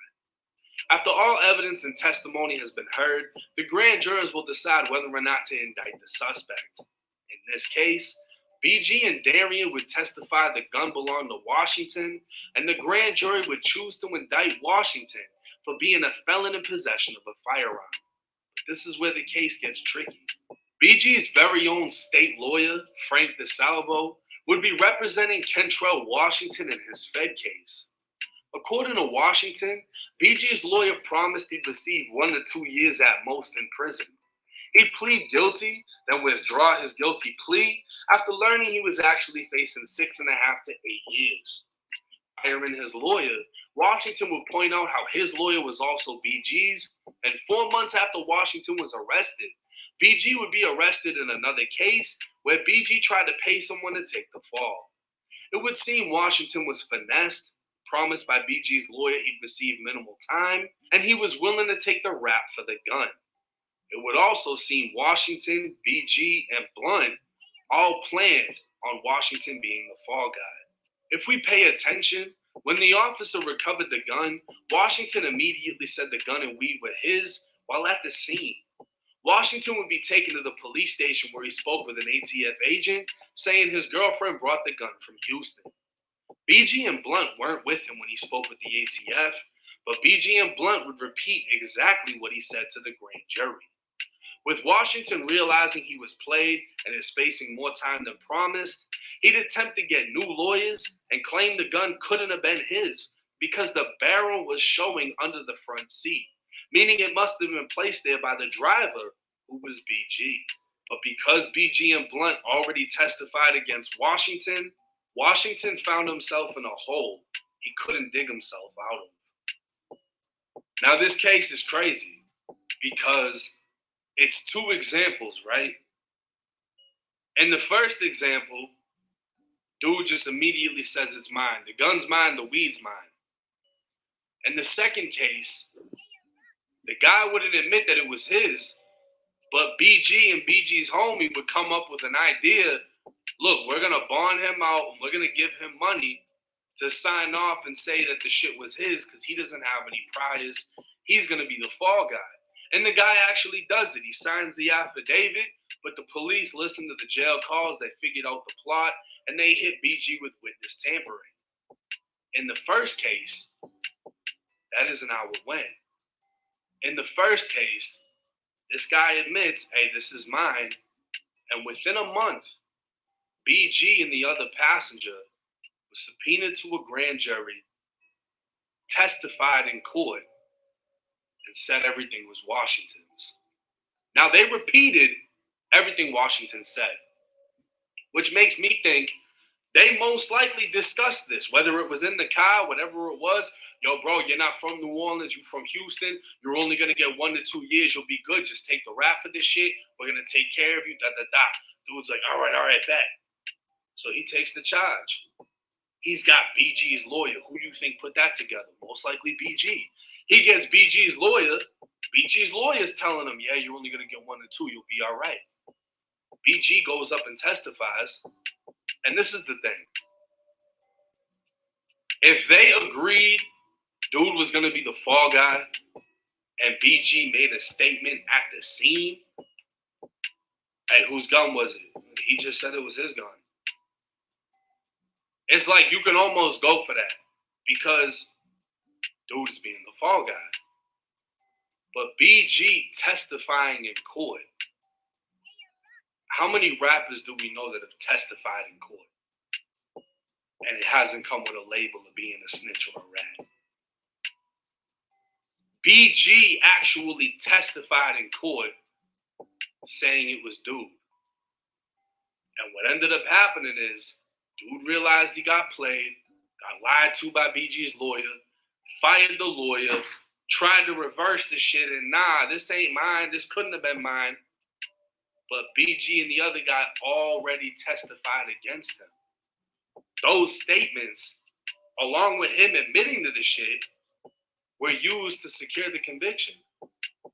After all evidence and testimony has been heard, the grand jurors will decide whether or not to indict the suspect. In this case, BG and Darian would testify the gun belonged to Washington, and the grand jury would choose to indict Washington for being a felon in possession of a firearm. But this is where the case gets tricky. BG's very own state lawyer, Frank DeSalvo, would be representing Kentrell Washington in his Fed case. According to Washington, BG's lawyer promised he'd receive 1 to 2 years at most in prison. He'd plead guilty, then withdraw his guilty plea after learning he was actually facing 6.5 to 8 years. Hiring his lawyer, Washington would point out how his lawyer was also BG's, and 4 months after Washington was arrested, BG would be arrested in another case where BG tried to pay someone to take the fall. It would seem Washington was finessed, promised by BG's lawyer he'd receive minimal time, and he was willing to take the rap for the gun. It would also seem Washington, BG, and Blunt all planned on Washington being the fall guy. If we pay attention, when the officer recovered the gun, Washington immediately said the gun and weed were his while at the scene. Washington would be taken to the police station where he spoke with an ATF agent, saying his girlfriend brought the gun from Houston. BG and Blunt weren't with him when he spoke with the ATF, but BG and Blunt would repeat exactly what he said to the grand jury. With Washington realizing he was played and is facing more time than promised, he'd attempt to get new lawyers and claim the gun couldn't have been his because the barrel was showing under the front seat, meaning it must have been placed there by the driver, who was BG. But because BG and Blunt already testified against Washington, Washington found himself in a hole he couldn't dig himself out of. Now, this case is crazy because it's 2 examples, right? In the first example, dude just immediately says it's mine. The gun's mine, the weed's mine. In the second case, the guy wouldn't admit that it was his, but BG and BG's homie would come up with an idea. Look, we're going to bond him out and we're going to give him money to sign off and say that the shit was his because he doesn't have any priors. He's going to be the fall guy. And the guy actually does it. He signs the affidavit, but the police listened to the jail calls. They figured out the plot, and they hit BG with witness tampering. In the first case, that isn't how it went. In the first case, this guy admits, hey, this is mine. And within a month, BG and the other passenger was subpoenaed to a grand jury, testified in court, and said everything was Washington's. Now, they repeated everything Washington said, which makes me think they most likely discussed this, whether it was in the car, whatever it was. Yo, bro, you're not from New Orleans, you're from Houston. You're only going to get 1 to 2 years. You'll be good. Just take the rap for this shit. We're going to take care of you, da-da-da. Dude's like, all right, bet. So he takes the charge. He's got BG's lawyer. Who do you think put that together? Most likely BG. He gets BG's lawyer. BG's lawyer's telling him, yeah, you're only going to get 1 to 2. You'll be all right. BG goes up and testifies. And this is the thing. If they agreed dude was going to be the fall guy and BG made a statement at the scene, hey, whose gun was it? He just said it was his gun. It's like you can almost go for that because dude is being the fall guy. But BG testifying in court, how many rappers do we know that have testified in court? And it hasn't come with a label of being a snitch or a rat. BG actually testified in court saying it was dude. And what ended up happening is dude realized he got played, got lied to by BG's lawyer, fired the lawyer, tried to reverse the shit, and nah, this ain't mine, this couldn't have been mine. But BG and the other guy already testified against him. Those statements, along with him admitting to the shit, were used to secure the conviction.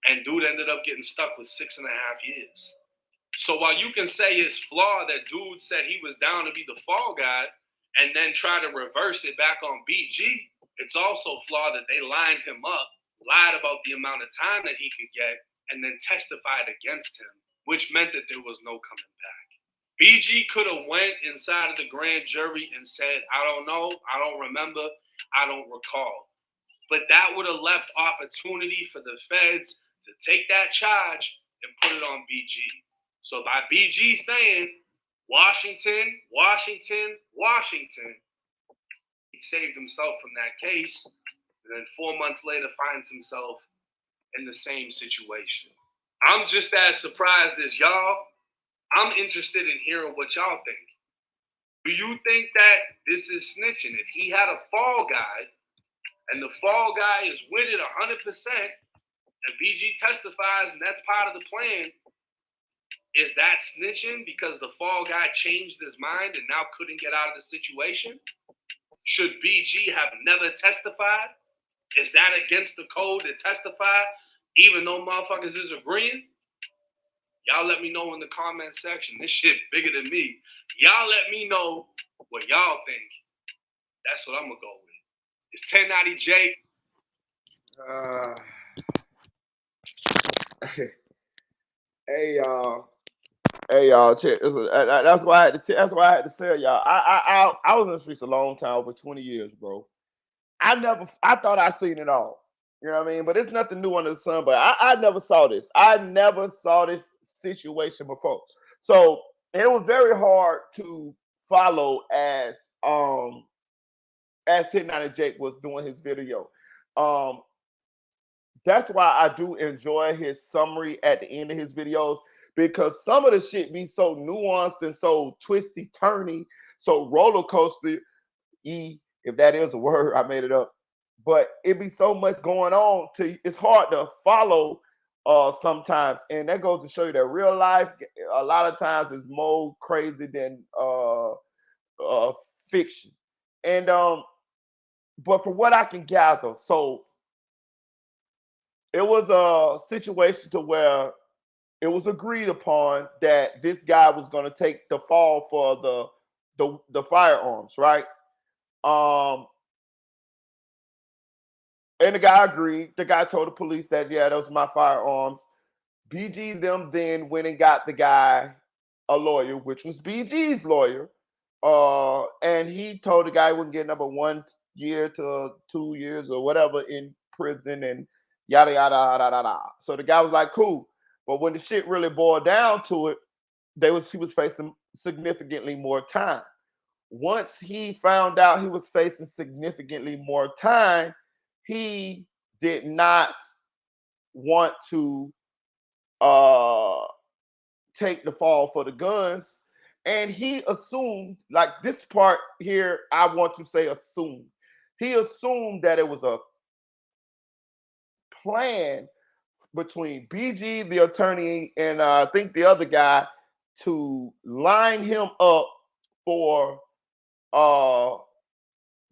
And dude ended up getting stuck with 6.5 years. So while you can say it's flawed that dude said he was down to be the fall guy and then try to reverse it back on BG, it's also flawed that they lined him up, lied about the amount of time that he could get, and then testified against him, which meant that there was no coming back. BG could have went inside of the grand jury and said, I don't know, I don't remember, I don't recall. But that would have left opportunity for the feds to take that charge and put it on BG. So by BG saying, Washington, Washington, Washington, he saved himself from that case, and then 4 months later finds himself in the same situation. I'm just as surprised as y'all. I'm interested in hearing what y'all think. Do you think that this is snitching? If he had a fall guy, and the fall guy is with it 100%, and BG testifies, and that's part of the plan, is that snitching because the fall guy changed his mind and now couldn't get out of the situation? Should BG have never testified? Is that against the code to testify even though motherfuckers is agreeing? Y'all let me know in the comment section. This shit bigger than me. Y'all let me know what y'all think. That's what I'm going to go with. It's 1090 Jake. Hey y'all, check. That's why I had to. That's why I had to tell y'all. I was in the streets a long time, over 20 years, bro. I thought I seen it all. You know what I mean? But it's nothing new under the sun. But I never saw this. I never saw this situation before. So it was very hard to follow as 1090 Jake was doing his video. That's why I do enjoy his summary at the end of his videos, because some of the shit be so nuanced and so twisty, turny, so roller coaster if that is a word, I made it up. But it be so much going on it's hard to follow sometimes. And that goes to show you that real life a lot of times is more crazy than fiction. And but from what I can gather, so it was a situation to where it was agreed upon that this guy was going to take the fall for the firearms, right? And the guy agreed. The guy told the police that, yeah, those are my firearms. BG them then went and got the guy a lawyer, which was BG's lawyer. And he told the guy he wouldn't get number 1 year to 2 years or whatever in prison and yada, yada, yada, yada. So the guy was like, cool. But when the shit really boiled down to it, he was facing significantly more time. Once he found out he was facing significantly more time, he did not want to take the fall for the guns. And he assumed, like this part here, I want to say assumed. He assumed that it was a plan between BG, the attorney, and I think the other guy to line him up for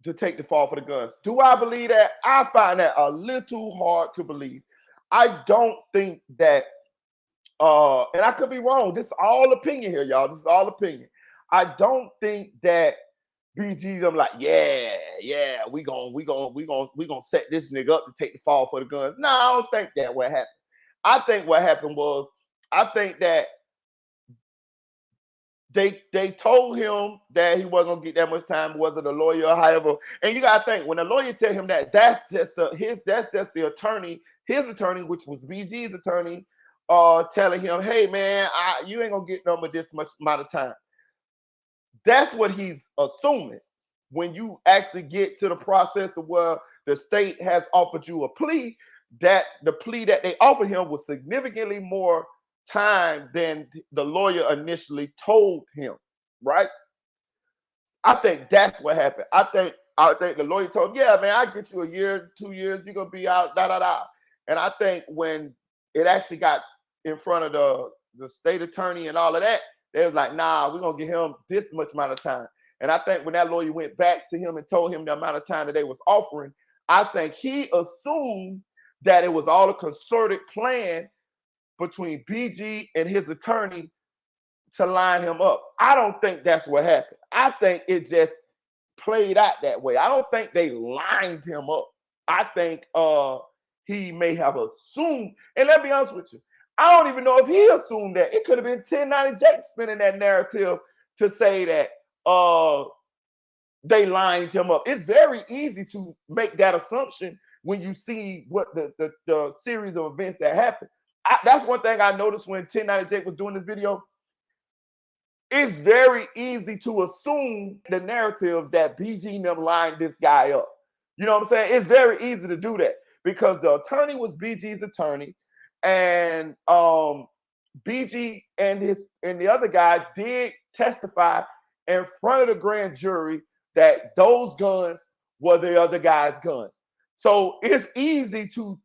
to take the fall for the guns. Do I believe that? I find that a little hard to believe. I don't think that and I could be wrong. This is all opinion here, y'all. This is all opinion. I don't think that BG's. I'm like, yeah, we gonna set this nigga up to take the fall for the guns. No, I don't think that what happened. I think what happened was, I think that they told him that he wasn't gonna get that much time, whether the lawyer or however. And you gotta think, when the lawyer tell him that, that's just the attorney, his attorney, which was BG's attorney, telling him, hey man, you ain't gonna get no but this much amount of time. That's what he's assuming. When you actually get to the process of where the state has offered you a plea, that the plea that they offered him was significantly more time than the lawyer initially told him, right? I think that's what happened. I think the lawyer told him, yeah, man, I get you a year, 2 years, you're gonna be out, da. And I think when it actually got in front of the state attorney and all of that, they was like, nah, we're gonna give him this much amount of time. And I think when that lawyer went back to him and told him the amount of time that they was offering, I think he assumed that it was all a concerted plan between BG and his attorney to line him up. I don't think that's what happened. I think it just played out that way. I don't think they lined him up. I think he may have assumed, and let's be honest with you, I don't even know if he assumed that. It could have been 1090 Jake spinning that narrative to say that they lined him up. It's very easy to make that assumption when you see what the series of events that happened. That's one thing I noticed when 1090 Jake was doing this video. It's very easy to assume the narrative that BG and them lined this guy up. You know what I'm saying? It's very easy to do that because the attorney was BG's attorney, and BG and the other guy did testify in front of the grand jury that those guns were the other guy's guns. So it's easy to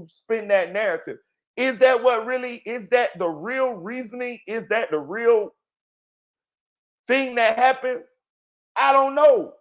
spin that narrative. Is that the real reasoning? Is that the real thing that happened? I don't know.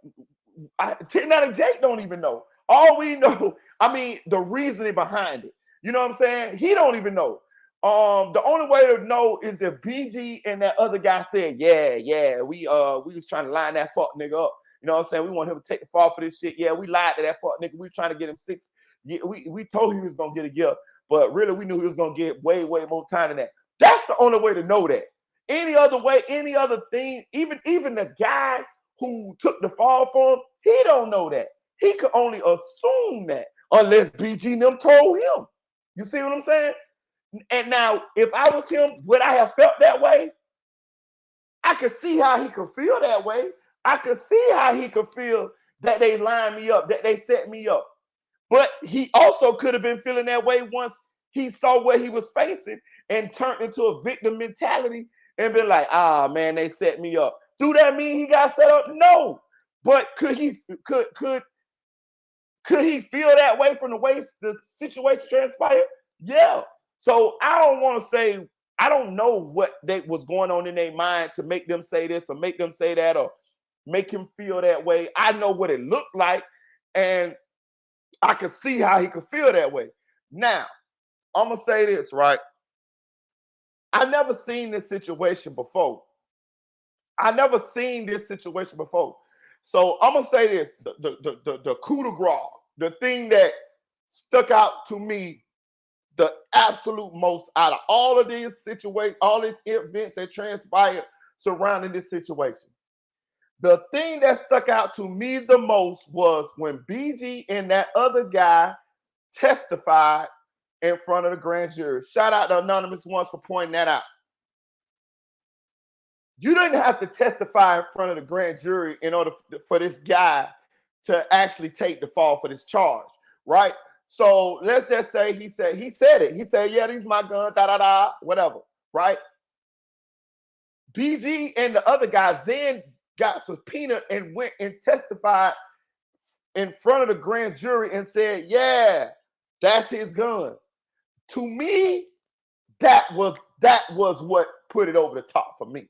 1090 Jake don't even know. All we know, the reasoning behind it. You know what I'm saying? He don't even know. The only way to know is if BG and that other guy said, yeah, we was trying to line that fuck nigga up. You know what I'm saying? We want him to take the fall for this shit. Yeah, we lied to that fuck nigga. We trying to get him 6. Yeah, we told him he was gonna get a year, but really we knew he was gonna get way more time than that. That's the only way to know that. Any other way, any other thing, even the guy who took the fall for him, he don't know that. He could only assume that unless BG and them told him. You see what I'm saying? And now, if I was him, would I have felt that way? I could see how he could feel that way. I could see how he could feel that they lined me up, that they set me up. But he also could have been feeling that way once he saw what he was facing and turned into a victim mentality and been like, man, they set me up. Do that mean he got set up? No. But could he feel that way from the way the situation transpired? Yeah. So I don't want to say, I don't know what was going on in their mind to make them say this or make them say that or make him feel that way. I know what it looked like, and I could see how he could feel that way. Now, I'm going to say this, right? I never seen this situation before. So I'm going to say this, the coup de grace, the thing that stuck out to me the absolute most out of all of these situations, all these events that transpired surrounding this situation. The thing that stuck out to me the most was when BG and that other guy testified in front of the grand jury. Shout out to Anonymous Ones for pointing that out. You didn't have to testify in front of the grand jury in order for this guy to actually take the fall for this charge, right? So let's just say he said it. He said, yeah, these my guns, whatever, right? BG and the other guy then got subpoenaed and went and testified in front of the grand jury and said, yeah, that's his guns. To me, that was what put it over the top for me.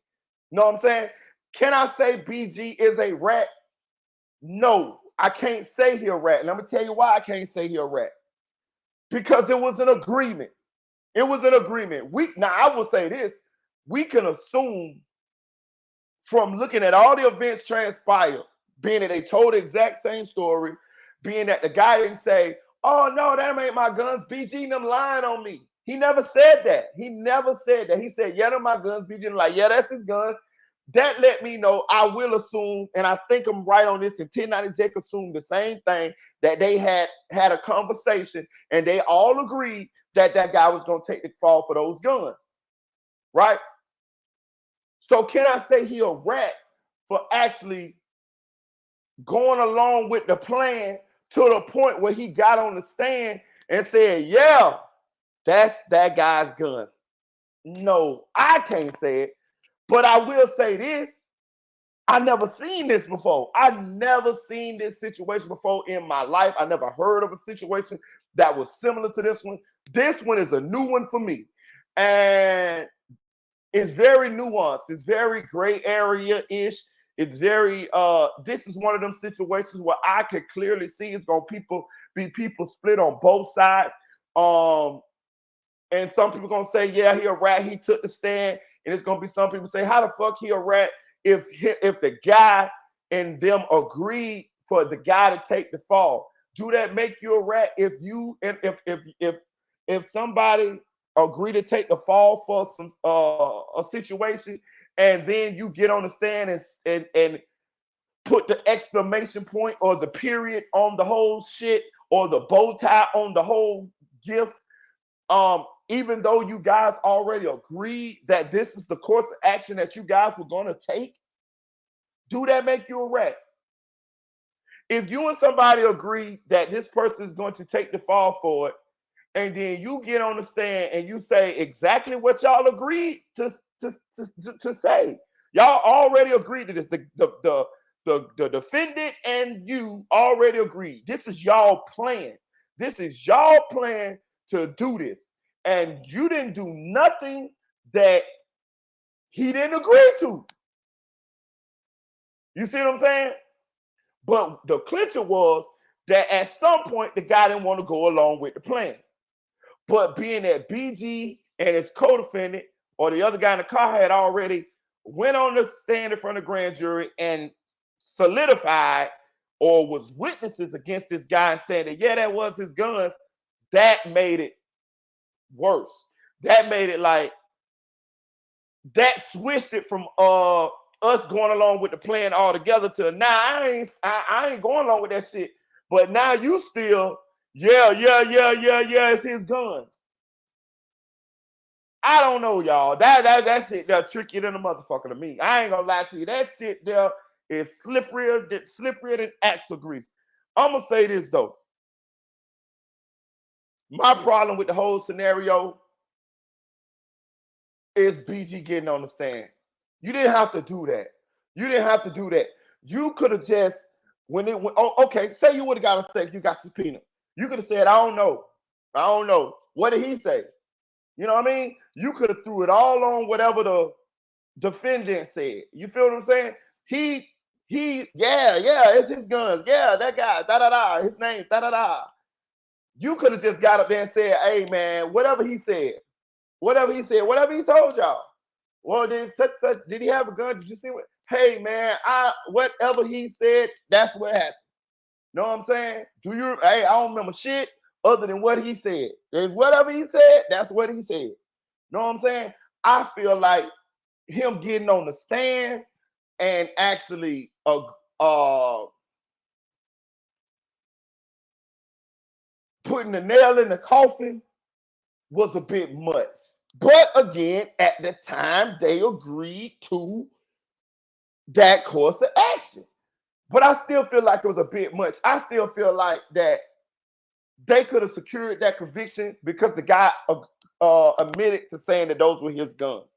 You know what I'm saying? Can I say BG is a rat? No, I can't say he a rat. And I'm going to tell you why I can't say he a rat. Because it was an agreement. It was an agreement. Now, I will say this. We can assume from looking at all the events transpired, being that they told the exact same story, being that the guy didn't say, oh, no, that ain't my guns. BG and them lying on me. He never said that. He said, yeah, they're my guns. BG and like, yeah, that's his guns. That let me know I will assume, and I think I'm right on this, and 1090 Jake assumed the same thing, that they had a conversation and they all agreed that guy was going to take the fall for those guns, right? So can I say he a rat for actually going along with the plan to the point where he got on the stand and said, yeah, that's that guy's gun? No, I can't say it. But I will say this, I never seen this before. I never seen this situation before in my life. I never heard of a situation that was similar to this one. This one is a new one for me. And it's very nuanced. It's very gray area-ish. It's very this is one of them situations where I could clearly see it's gonna be people split on both sides. And some people gonna say, yeah, he a rat, he took the stand, and it's gonna be some people say, how the fuck he a rat if the guy and them agreed for the guy to take the fall? Do that make you a rat if somebody agree to take the fall for some a situation, and then you get on the stand and put the exclamation point or the period on the whole shit or the bow tie on the whole gift, even though you guys already agreed that this is the course of action that you guys were going to take? Do that make you a rat? If you and somebody agree that this person is going to take the fall for it, and then you get on the stand and you say exactly what y'all agreed to say. Y'all already agreed to this. The defendant and you already agreed. This is y'all plan. This is y'all plan to do this. And you didn't do nothing that he didn't agree to. You see what I'm saying? But the clincher was that at some point the guy didn't want to go along with the plan. But being that BG and his co-defendant or the other guy in the car had already went on the stand in front of the grand jury and solidified or was witnesses against this guy and saying that, yeah, that was his guns, that made it worse. That made it like, that switched it from us going along with the plan altogether to now I ain't going along with that shit. But now you still, yeah, it's his guns. I don't know, y'all. That shit there trickier than a motherfucker to me. I ain't gonna lie to you. That shit there is slipperier than axle grease. I'm gonna say this though. My problem with the whole scenario is BG getting on the stand. You didn't have to do that. You didn't have to do that. You could have just, when it went, oh, okay, say you would have got a stake, you got subpoenaed. You could have said, I don't know. What did he say? You know what I mean? You could have threw it all on whatever the defendant said. You feel what I'm saying? Yeah, it's his guns. Yeah, that guy, da-da-da, his name, da-da-da. You could have just got up there and said, hey, man, whatever he told y'all. Well, did he have a gun? Did you see what? Hey, man, whatever he said, that's what happened. Know what I'm saying? Hey, I don't remember shit other than what he said. And whatever he said, that's what he said. Know what I'm saying? I feel like him getting on the stand and actually putting the nail in the coffin was a bit much. But again, at the time, they agreed to that course of action. But I still feel like it was a bit much. I still feel like that they could have secured that conviction because the guy admitted to saying that those were his guns.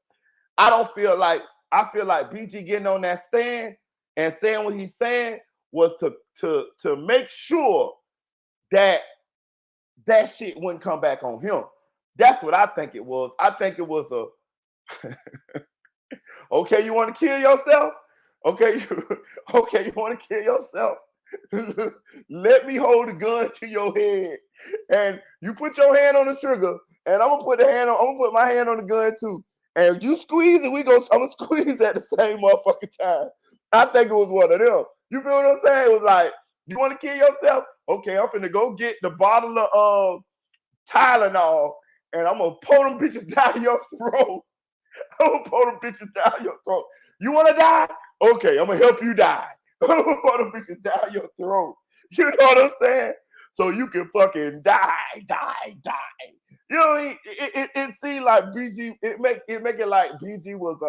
I feel like BG getting on that stand and saying what he's saying was to make sure that shit wouldn't come back on him. That's what I think it was. I think it was a okay, you want to kill yourself? Okay, you want to kill yourself? Let me hold the gun to your head, and you put your hand on the trigger, and I'm gonna put my hand on the gun too. And you squeeze, and I'm gonna squeeze at the same motherfucking time. I think it was one of them. You feel what I'm saying? It was like, you want to kill yourself? Okay, I'm finna go get the bottle of Tylenol, and I'm gonna pour them bitches down your throat. You want to die? Okay, I'm gonna help you die. I'm gonna pour them bitches down your throat. You know what I'm saying? So you can fucking die. You know, it seemed like BG. It make it like BG was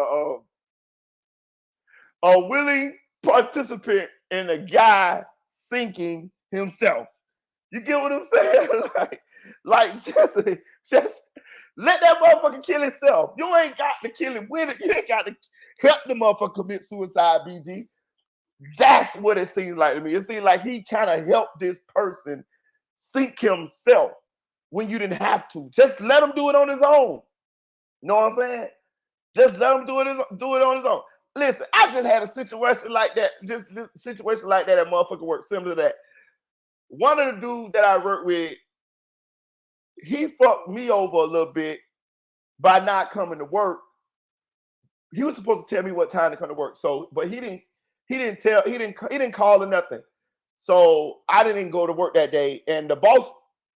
a willing participant in a guy sinking himself. You get what I'm saying? like just let that motherfucker kill himself. You ain't got to kill him with it. You ain't got to help the motherfucker commit suicide, BG. That's what it seems like to me. It seems like he kind of helped this person sink himself when you didn't have to. Just let him do it on his own. You know what I'm saying? Just let him do it on his own. listen, I just had a situation like that. Just situation like that at motherfucking work, similar to that. One of the dudes that I work with, he fucked me over a little bit by not coming to work. He was supposed to tell me what time to come to work. So, but he didn't call or nothing. So I didn't go to work that day, and the boss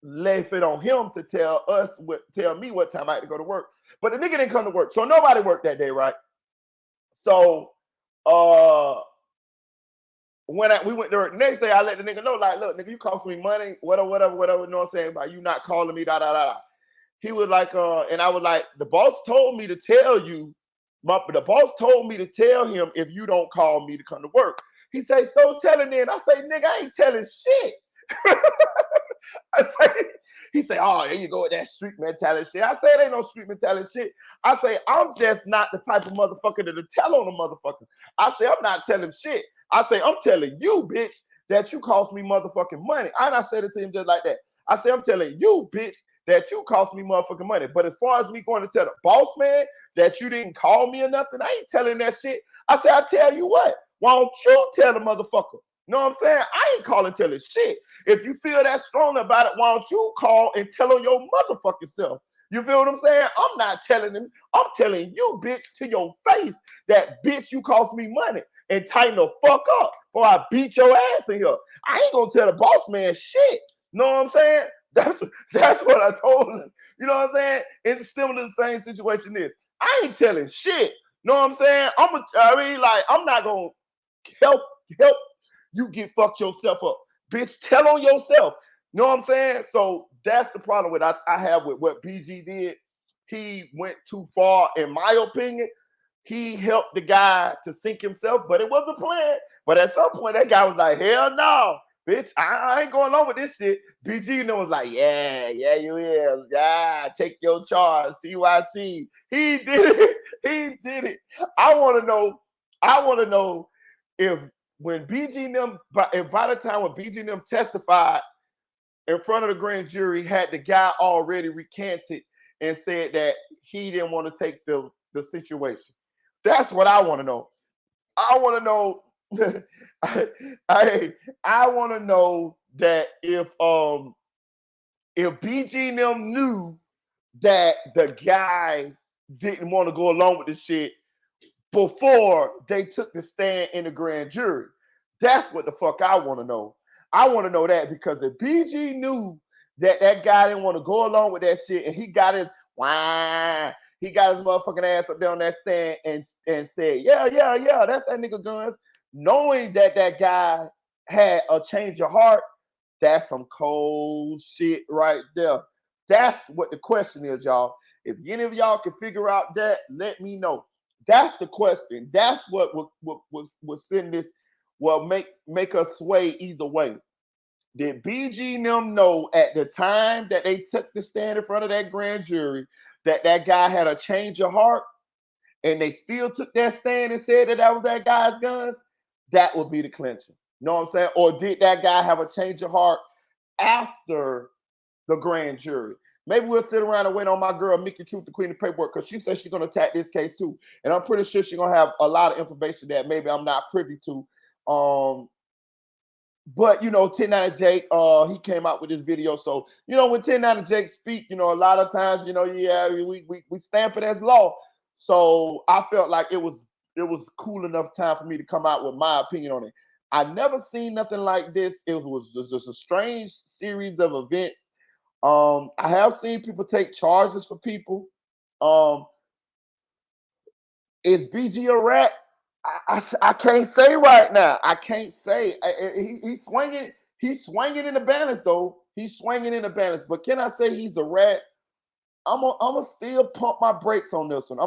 left it on him to tell me what time I had to go to work. But the nigga didn't come to work, so nobody worked that day, right? So, when we went to work the next day, I let the nigga know, like, look, nigga, you cost me money, whatever, you know what I'm saying, about you not calling me, da da da. He was like, and I was like, the boss told me to tell you, the boss told me to tell him if you don't call me to come to work. He say, so tell him then. I say, nigga, I ain't telling shit. He say, oh, there you go with that street mentality shit. I say, it ain't no street mentality shit. I say, I'm just not the type of motherfucker that'll tell on a motherfucker. I say, I'm not telling shit. I say, I'm telling you, bitch, that you cost me motherfucking money. And I said it to him just like that. I say, I'm telling you, bitch, that you cost me motherfucking money. But as far as me going to tell the boss man that you didn't call me or nothing, I ain't telling that shit. I say, I tell you what, why don't you tell the motherfucker? Know what I'm saying? I ain't calling telling shit. If you feel that strong about it, why don't you call and tell on your motherfucking self? You feel what I'm saying? I'm not telling him. I'm telling you, bitch, to your face that, bitch, you cost me money, and tighten the fuck up before I beat your ass in here. I ain't gonna tell the boss man shit. Know what I'm saying? That's what I told him. You know what I'm saying? It's similar to the same situation is. I ain't telling shit. Know what I'm saying? I'm not gonna help you get fucked yourself up. Bitch, tell on yourself. Know what I'm saying? So that's the problem with I have with what BG did. He went too far, in my opinion. He helped the guy to sink himself, but it was a plan. But at some point, that guy was like, hell no, bitch, I ain't going on with this shit. BG was like, yeah, you is. Yeah, take your charge, CYC. He did it. He did it. I want to know if when BG them, if by the time when BG them testified in front of the grand jury, had the guy already recanted and said that he didn't want to take the situation. That's what I want to know. I want to know. I want to know that if BG them knew that the guy didn't want to go along with the shit before they took the stand in the grand jury. That's what the fuck I want to know. I want to know that, because if BG knew that that guy didn't want to go along with that shit, and he got his motherfucking ass up there on that stand and said, yeah, that's that nigga Guns, knowing that that guy had a change of heart, that's some cold shit right there. That's what the question is, y'all. If any of y'all can figure out that, let me know. That's the question. That's what was send this, well, make us sway either way. Did BG and them know at the time that they took the stand in front of that grand jury that that guy had a change of heart, and they still took that stand and said that was that guy's guns? That would be the clincher. You know what I'm saying? Or did that guy have a change of heart after the grand jury? Maybe we'll sit around and wait on my girl, Mickey Truth, the queen of paperwork, because she says she's going to attack this case too. And I'm pretty sure she's going to have a lot of information that maybe I'm not privy to. But, you know, 1090 Jake, he came out with this video. So, you know, when 1090 Jake speak, you know, a lot of times, you know, yeah, we stamp it as law. So I felt like it was cool enough time for me to come out with my opinion on it. I never seen nothing like this. It was just a strange series of events. I have seen people take charges for people. Is BG a rat? I can't say right now. I can't say. He's swinging. He's swinging in the balance, though. He's swinging in the balance. But can I say he's a rat? I'm gonna still pump my brakes on this one.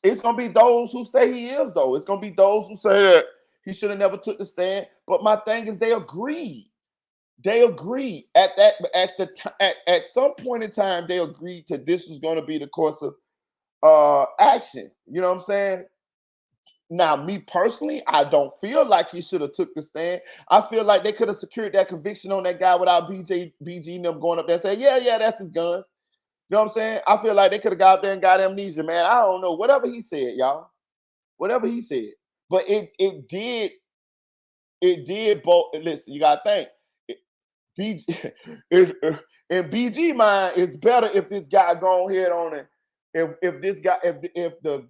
It's gonna be those who say he is, though. It's gonna be those who say that he should have never took the stand. But my thing is, they agreed. They agreed at some point in time. They agreed to this is going to be the course of action. You know what I'm saying? Now, me personally, I don't feel like he should have took the stand. I feel like they could have secured that conviction on that guy without BG and them going up there and saying, yeah, that's his guns. You know what I'm saying? I feel like they could have got out there and got amnesia, man. I don't know. Whatever he said, y'all. Whatever he said. But it did both. Listen, you gotta think. BG, in BG mind, it's better if this guy go ahead on it. If this guy, if the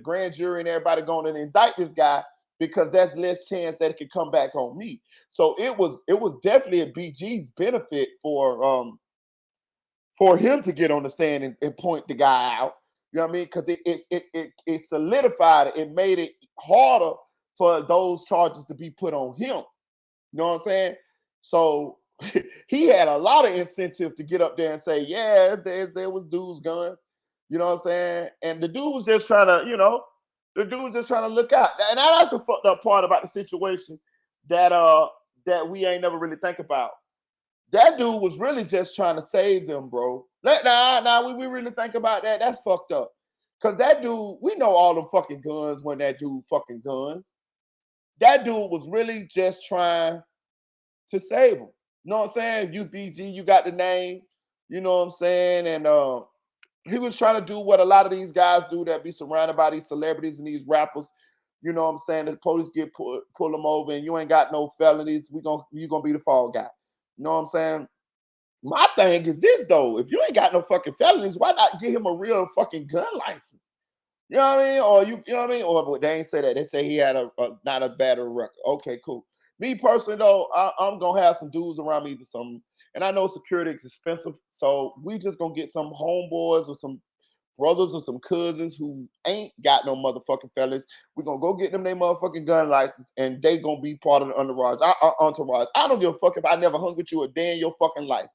grand jury and everybody going to indict this guy, because that's less chance that it could come back on me. So it was definitely a BG's benefit for him to get on the stand and point the guy out. You know what I mean? Because it solidified it. It made it harder for those charges to be put on him. You know what I'm saying? So he had a lot of incentive to get up there and say, yeah, there was dudes guns. You know what I'm saying? And the dude was just trying to, the dude was just trying to look out. And that's the fucked up part about the situation that we ain't never really think about. That dude was really just trying to save them, bro. We really think about that. That's fucked up. Cause that dude, we know all them fucking guns when that dude fucking guns. That dude was really just trying to save him. You know what I'm saying? You BG, you got the name. You know what I'm saying? And he was trying to do what a lot of these guys do that be surrounded by these celebrities and these rappers. You know what I'm saying? The police pull them over and you ain't got no felonies. You gonna be the fall guy. You know what I'm saying? My thing is this though: if you ain't got no fucking felonies, why not give him a real fucking gun license? You know what I mean? Or you know what I mean? Or they ain't say that. They say he had a not a battery record. Okay, cool. Me personally though, I'm gonna have some dudes around me to some, and I know security is expensive, so we just gonna get some homeboys or some brothers or some cousins who ain't got no motherfucking fellas. We're gonna go get them their motherfucking gun license and they gonna be part of the entourage. I don't give a fuck if I never hung with you a day in your fucking life.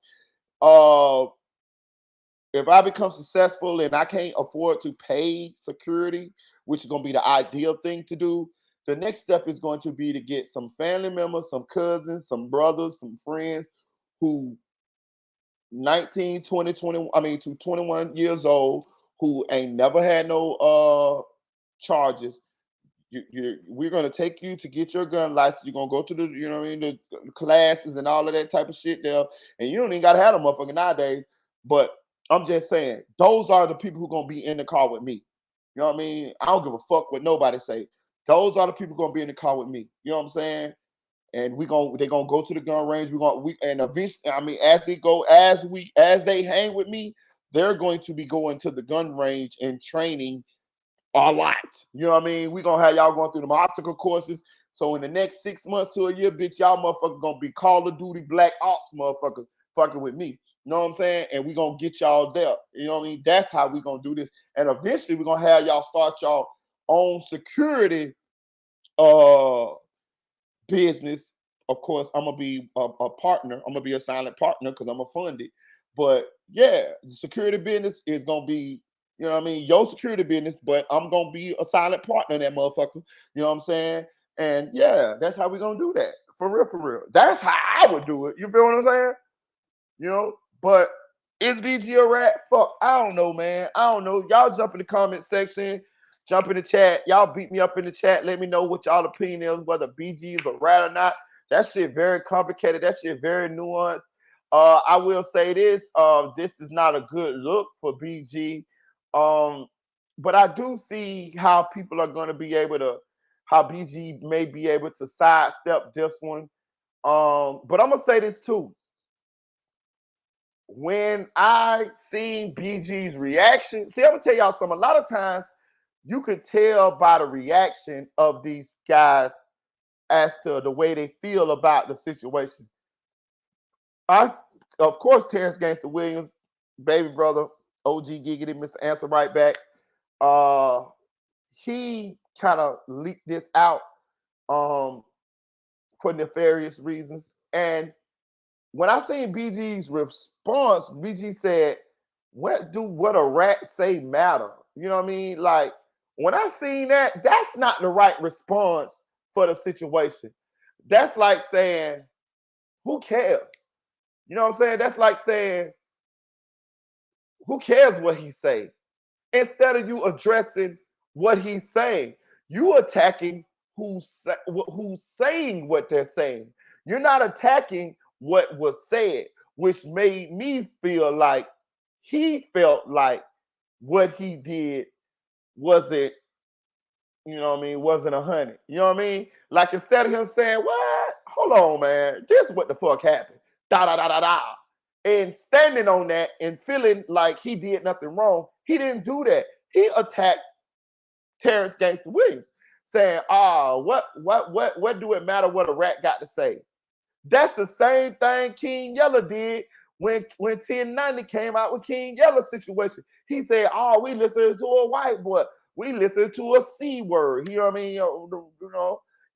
Uh if I become successful and I can't afford to pay security, which is gonna be the ideal thing to do, the next step is going to be to get some family members, some cousins, some brothers, some friends who 19, 20, 20, I mean to 21 years old who ain't never had no charges. We're gonna take you to get your gun license. You're gonna go to the, you know what I mean, the classes and all of that type of shit there. And you don't even gotta have a motherfucker nowadays. But I'm just saying, those are the people who gonna be in the car with me. You know what I mean? I don't give a fuck what nobody say. Those are the people gonna be in the car with me. You know what I'm saying? And they're gonna go to the gun range. And eventually, I mean, as they hang with me, they're going to be going to the gun range and training a lot. You know what I mean? We're gonna have y'all going through the obstacle courses. So in the next 6 months to a year, bitch, y'all motherfuckers gonna be Call of Duty Black Ops motherfuckers fucking with me. You know what I'm saying? And we gonna get y'all there. You know what I mean? That's how we gonna do this. And eventually we're gonna have y'all start y'all own security uh business. Of course, I'm gonna be a partner. I'm gonna be a silent partner because I'm gonna fund it. But yeah, the security business is gonna be, you know what I mean, your security business, but I'm gonna be a silent partner in that motherfucker. You know what I'm saying? And yeah, that's how we're gonna do that. For real, for real. That's how I would do it. You feel what I'm saying? You know, but is BG a rat? Fuck, I don't know, man. I don't know. Y'all jump in the comment section, jump in the chat. Y'all beat me up in the chat. Let me know what y'all opinion is, whether BG is a rat or not. That shit very complicated. That shit very nuanced. I will say this. This is not a good look for BG. But I do see how people are going to be able to, how BG may be able to sidestep this one. But I'm gonna say this too. When I seen BG's reaction, see, I'm gonna tell y'all something. A lot of times you could tell by the reaction of these guys as to the way they feel about the situation. Of course, Terrence Gangster Williams, baby brother, OG Giggity, Mr. Answer Right Back. He kind of leaked this out for nefarious reasons. And when I seen BG's response, BG said, what a rat say matter? You know what I mean? Like, when I seen that, that's not the right response for the situation. That's like saying, who cares? You know what I'm saying? That's like saying, who cares what he say? Instead of you addressing what he's saying, you attacking who's saying what they're saying. You're not attacking what was said, which made me feel like he felt like what he did wasn't, you know what I mean, wasn't 100. You know what I mean? Like instead of him saying, "What? Hold on, man. This is what the fuck happened." Da da da da da. And standing on that and feeling like he did nothing wrong, he didn't do that. He attacked Terrence Gangster Williams, saying, what do it matter what a rat got to say? That's the same thing King Yella did when 1090 came out with King Yella's situation. He said, "Oh, we listened to a white boy. We listened to a C word." You know what I mean?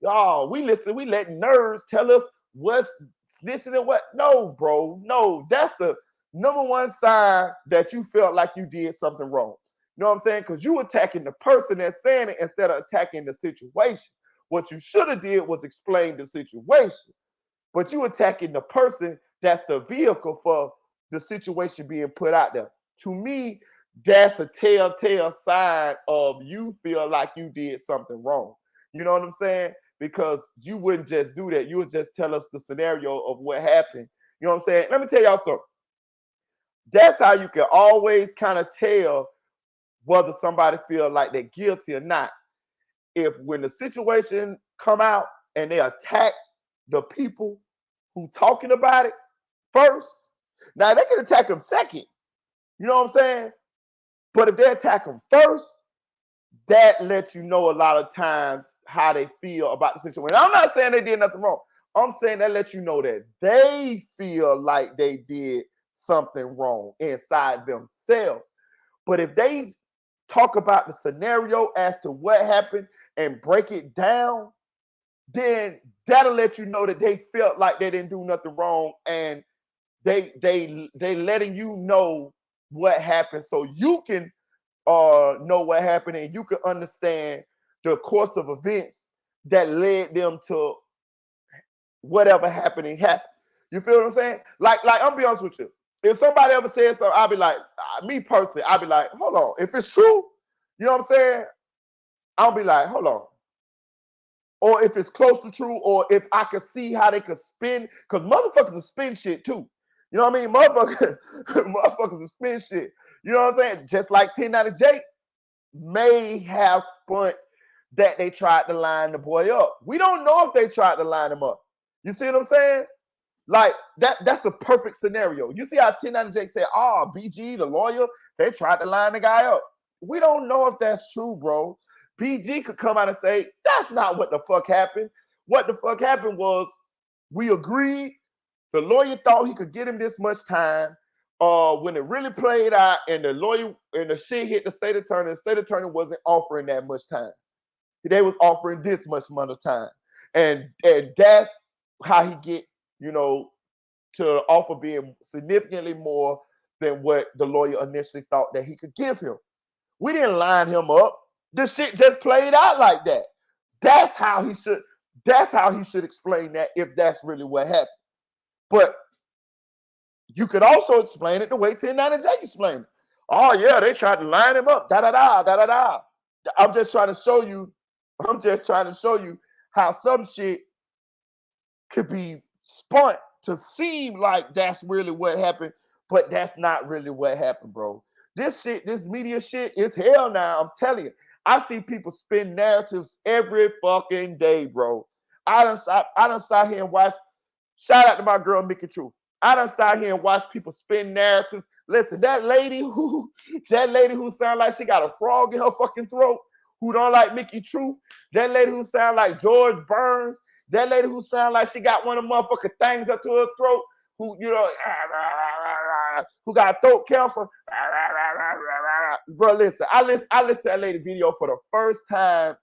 Oh, we let nerds tell us what's snitching and what. No, bro. No, that's the number one sign that you felt like you did something wrong. You know what I'm saying? Because you attacking the person that's saying it instead of attacking the situation. What you should have did was explain the situation. But you attacking the person that's the vehicle for the situation being put out there. To me, that's a telltale sign of you feel like you did something wrong. You know what I'm saying? Because you wouldn't just do that. You would just tell us the scenario of what happened. You know what I'm saying? Let me tell y'all something. That's how you can always kind of tell whether somebody feel like they're guilty or not. If when the situation come out and they attack the people who talking about it first, now they can attack them second. You know what I'm saying? But if they attack them first, that lets you know a lot of times how they feel about the situation. I'm not saying they did nothing wrong. I'm saying that lets you know that they feel like they did something wrong inside themselves. But if they talk about the scenario as to what happened and break it down, then that'll let you know that they felt like they didn't do nothing wrong, and they letting you know what happened so you can know what happened and you can understand the course of events that led them to whatever happening happened. You feel what I'm saying? Like I'm be honest with you. If somebody ever says something, I'll be like, me personally, I'll be like, hold on. If it's true, you know what I'm saying? I'll be like, hold on. Or if it's close to true, or if I could see how they could spin, because motherfuckers will spin shit too. You know what I mean? Motherfuckers will spin shit. You know what I'm saying? Just like 1090 Jake may have spun that they tried to line the boy up. We don't know if they tried to line him up. You see what I'm saying? Like that's a perfect scenario. You see how 1090 Jake said, "Oh, BG, the lawyer, they tried to line the guy up." We don't know if that's true, bro. BG could come out and say, "That's not what the fuck happened. What the fuck happened was we agreed. The lawyer thought he could get him this much time. When it really played out and the lawyer and the shit hit the state attorney wasn't offering that much time. They was offering this much amount of time. And that's how he get, to offer being significantly more than what the lawyer initially thought that he could give him. We didn't line him up. The shit just played out like that. That's how he should explain that if that's really what happened. But you could also explain it the way 1090 Jake explained it. Oh yeah, they tried to line him up. Da da da da da da. I'm just trying to show you how some shit could be spun to seem like that's really what happened, but that's not really what happened, bro. This media shit is hell now. I'm telling you. I see people spin narratives every fucking day, bro. I done sat here and watched. Shout out to my girl Mickey Truth. I done sat here and watched people spin narratives. Listen, that lady who sound like she got a frog in her fucking throat, who don't like Mickey Truth, that lady who sound like George Burns, that lady who sound like she got one of the motherfucking things up to her throat, who who got throat cancer. Bro, listen, I listened to that lady video for the first time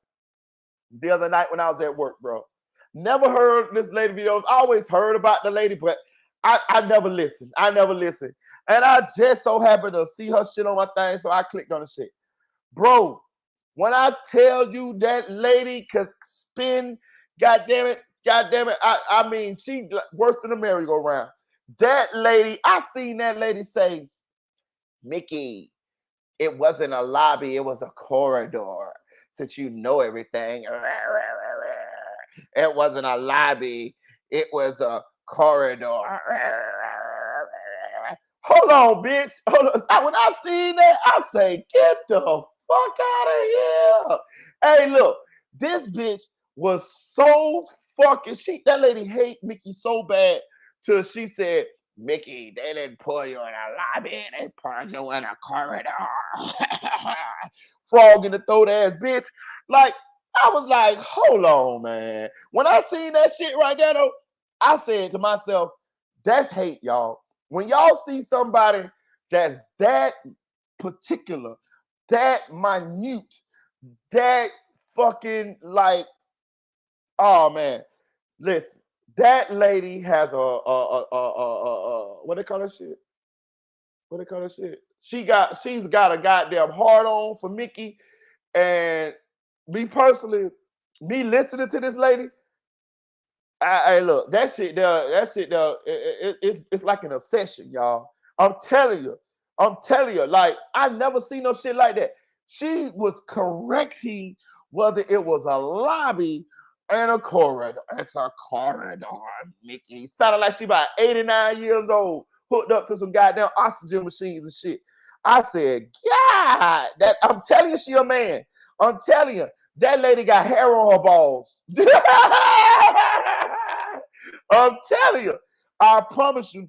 the other night when I was at work, bro. Never heard this lady videos. I always heard about the lady, but I never listened. And I just so happened to see her shit on my thing, so I clicked on the shit. Bro, when I tell you that lady could spin, goddamn it, I mean, she worse than a merry-go-round. That lady, I seen that lady say, "Mickey, it wasn't a lobby, it was a corridor. Since you know everything, it wasn't a lobby, it was a corridor." Hold on, bitch. Hold on. When I seen that, I say, get the fuck out of here. Hey, look, this bitch was so fucking that lady hate Mickey so bad till she said, Mickey, they didn't pull you in a lobby, they pulled you in a corridor. Frog in the throat ass bitch. Like, I was like, hold on, man. When I seen that shit right there, though, I said to myself, that's hate, y'all. When y'all see somebody that's that particular, that minute, that fucking like, oh man, listen, that lady has what they call that shit? What they call that shit? She's got a goddamn hard on for Mickey, and me personally, me listening to this lady, I look, that shit there, it's like an obsession, y'all. I'm telling you, like I never seen no shit like that. She was correcting whether it was a lobby and a corridor. It's a corridor, Mickey. Sounded like she about 89 years old, hooked up to some goddamn oxygen machines and shit. I said, God, that I'm telling you, she a man. I'm telling you, that lady got hair on her balls. I'm telling you. I promise you.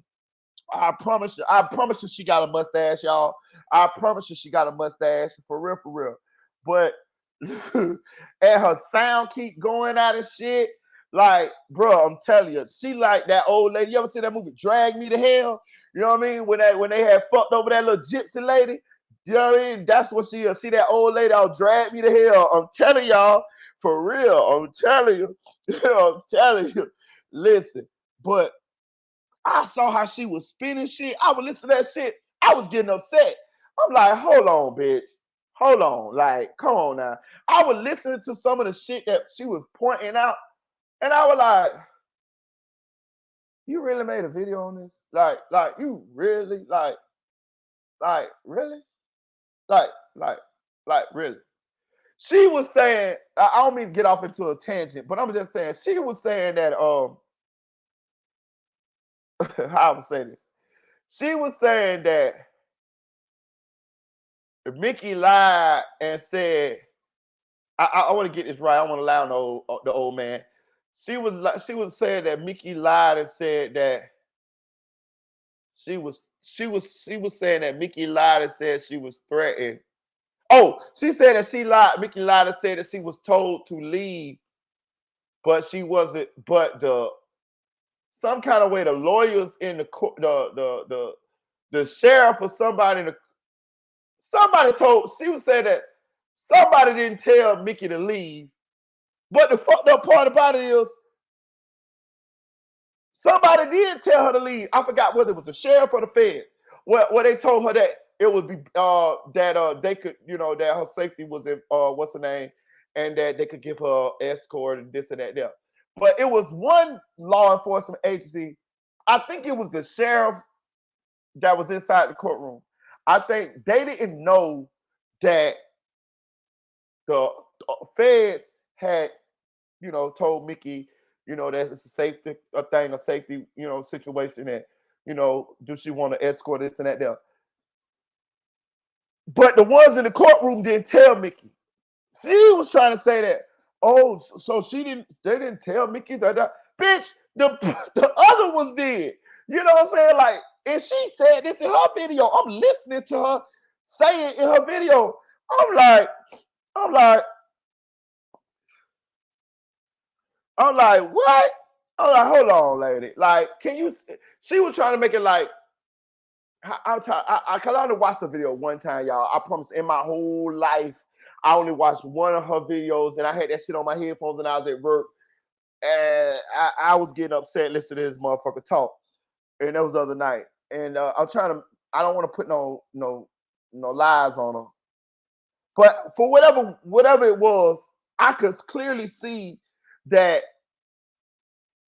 I promise you. I promise you she got a mustache, y'all. I promise you she got a mustache. For real, for real. But and her sound keep going out of shit. Like, bro, I'm telling you, she like that old lady. You ever see that movie Drag Me to Hell? You know what I mean? When they had fucked over that little gypsy lady. You know what I mean? That's what she is. See that old lady, I'll drag me to hell. I'm telling y'all, for real. I'm telling you. I'm telling you. Listen, but I saw how she was spinning shit. I would listen to that shit. I was getting upset. I'm like, hold on, bitch. Hold on. Like, come on now. I was listening to some of the shit that she was pointing out, and I was like, you really made a video on this? Like, you really, like, really? Like, like, really? She was saying, I don't mean to get off into a tangent, but I'm just saying, she was saying that, how I would say this? She was saying that Mickey lied and said, I want to get this right. I want to allow the old man. She was saying that Mickey lied and said that she was saying that Mickey lied and said she was threatened. Oh, she said that she lied. Mickey lied and said that she was told to leave, but she wasn't. But some kind of way the lawyers in the court, the sheriff or somebody, somebody told. She was saying that somebody didn't tell Mickey to leave. But the fucked up part about it is somebody did tell her to leave. I forgot whether it was the sheriff or the feds. Where they told her that it would be that they could, that her safety was in what's her name, and that they could give her escort and this and that there. But it was one law enforcement agency. I think it was the sheriff that was inside the courtroom. I think they didn't know that the feds had, told Mickey, that it's a safety situation that, do she want to escort this and that there. But the ones in the courtroom didn't tell Mickey. She was trying to say that, oh, so they didn't tell Mickey that. Bitch, the other ones did. You know what I'm saying? Like, and she said this in her video. I'm listening to her say it in her video. I'm like, what? I'm like, hold on, lady. Like, can you? She was trying to make it like, cause I only watched the video one time, y'all. I promise, in my whole life, I only watched one of her videos, and I had that shit on my headphones, and I was at work, and I was getting upset listening to this motherfucker talk, and that was the other night, and I'm trying to. I don't want to put no lies on her, but for whatever it was, I could clearly see that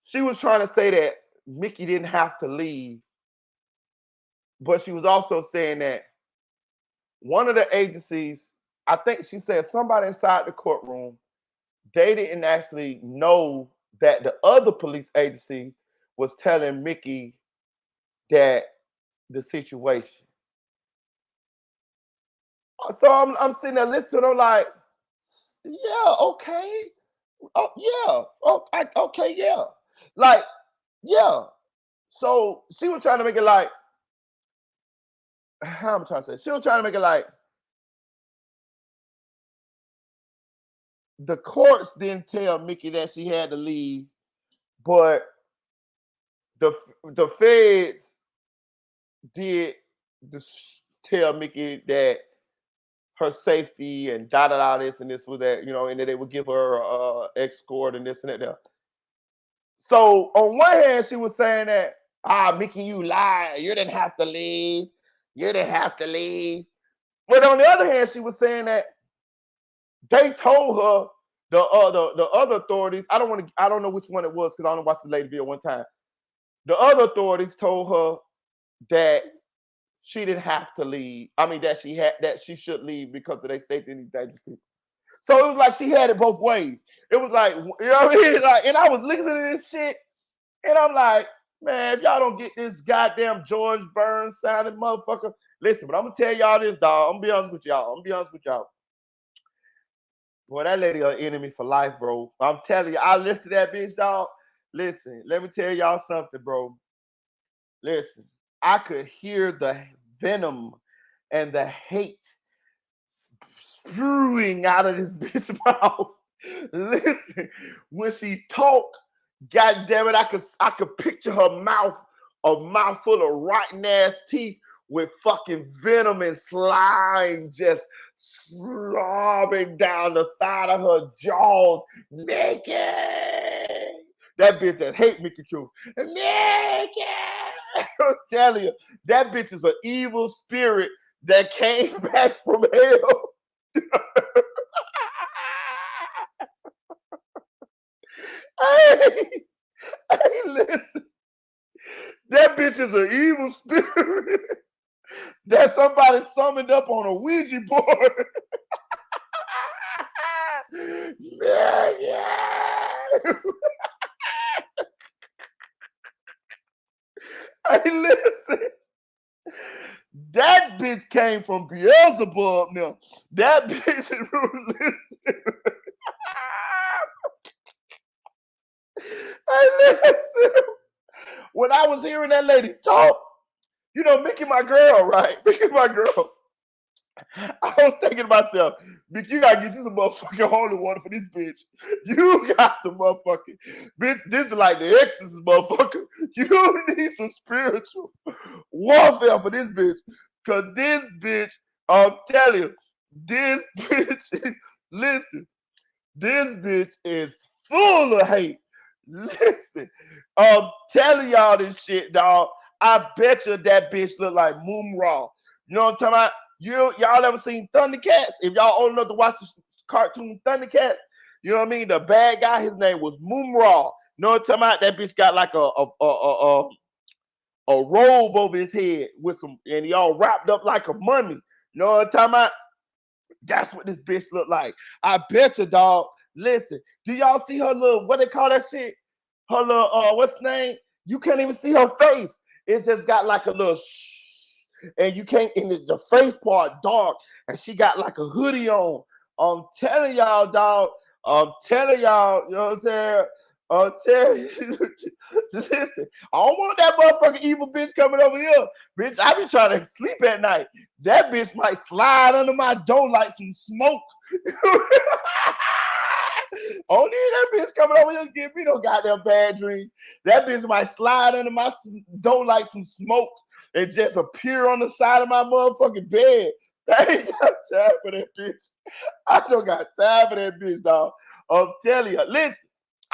she was trying to say that Mickey didn't have to leave, but she was also saying that one of the agencies, I think she said somebody inside the courtroom, they didn't actually know that the other police agency was telling Mickey that the situation. So I'm sitting there listening to them like, yeah, okay. Oh, yeah. Oh, okay, yeah. Like, yeah. So she was trying to make it like, how am I trying to say? She was trying to make it like the courts didn't tell Mickey that she had to leave, but the feds did tell Mickey that her safety and da da da this and this was that, and that they would give her escort and this and that. So on one hand, she was saying that, Mickey, you lied. You didn't have to leave. You didn't have to leave. But on the other hand, she was saying that they told her the other authorities. I don't know which one it was because I only watched the lady video one time. The other authorities told her that she didn't have to leave. I mean that she should leave because of their safety and these dangerous people. So it was like she had it both ways. It was like, you know what I mean? Like, and I was listening to this shit, and I'm like, man, if y'all don't get this goddamn George Burns sounding motherfucker, listen, but I'm gonna tell y'all this, dog. I'm gonna be honest with y'all. Boy, that lady an enemy for life, bro. I'm telling you, I listened to that bitch, dog. Listen, let me tell y'all something, bro. Listen, I could hear the venom and the hate spewing out of this bitch's mouth. Listen, when she talked, god damn it, I could picture her mouth, a mouthful of rotten ass teeth with fucking venom and slime just slobbing down the side of her jaws. Mickey! That bitch that hate Mickey True. Mickey! I'm telling you, that bitch is an evil spirit that came back from hell. Hey, listen. That bitch is an evil spirit that somebody summoned up on a Ouija board. Hey, listen. That bitch came from Beelzebub now. That bitch is listen. Hey, listen. When I was hearing that lady talk, Mickey, my girl, right? Mickey, my girl. I was thinking to myself, bitch, you gotta get you some motherfucking holy water for this bitch. You got the motherfucking bitch. This is like the Exorcist, motherfucker. You need some spiritual warfare for this bitch. Cause this bitch, I'm telling you, this bitch, listen, this bitch is full of hate. Listen, I'm telling y'all this shit, dog. I bet you that bitch look like Moon Raw. You know what I'm talking about? Y'all ever seen Thundercats? If y'all old enough to watch the cartoon Thundercats, you know what I mean? The bad guy, his name was Moon Raw. You know what I'm talking about? That bitch got like a robe over his head with and he all wrapped up like a mummy. You know what I'm talking about? That's what this bitch look like. I bet you, dog. Listen, do y'all see her little, what they call that shit? Her little, what's the name? You can't even see her face. It just got like a little and you can't, and the face part dark, and she got like a hoodie on. I'm telling y'all, dog. I'm telling y'all, you know what I'm saying? I'm telling you, listen, I don't want that motherfucking evil bitch coming over here. Bitch, I be trying to sleep at night. That bitch might slide under my door like some smoke. Only that bitch coming over here to give me no goddamn bad dreams. That bitch might slide under my door like some smoke and just appear on the side of my motherfucking bed. I ain't got time for that bitch. I don't got time for that bitch, dog. I'm telling you. Listen,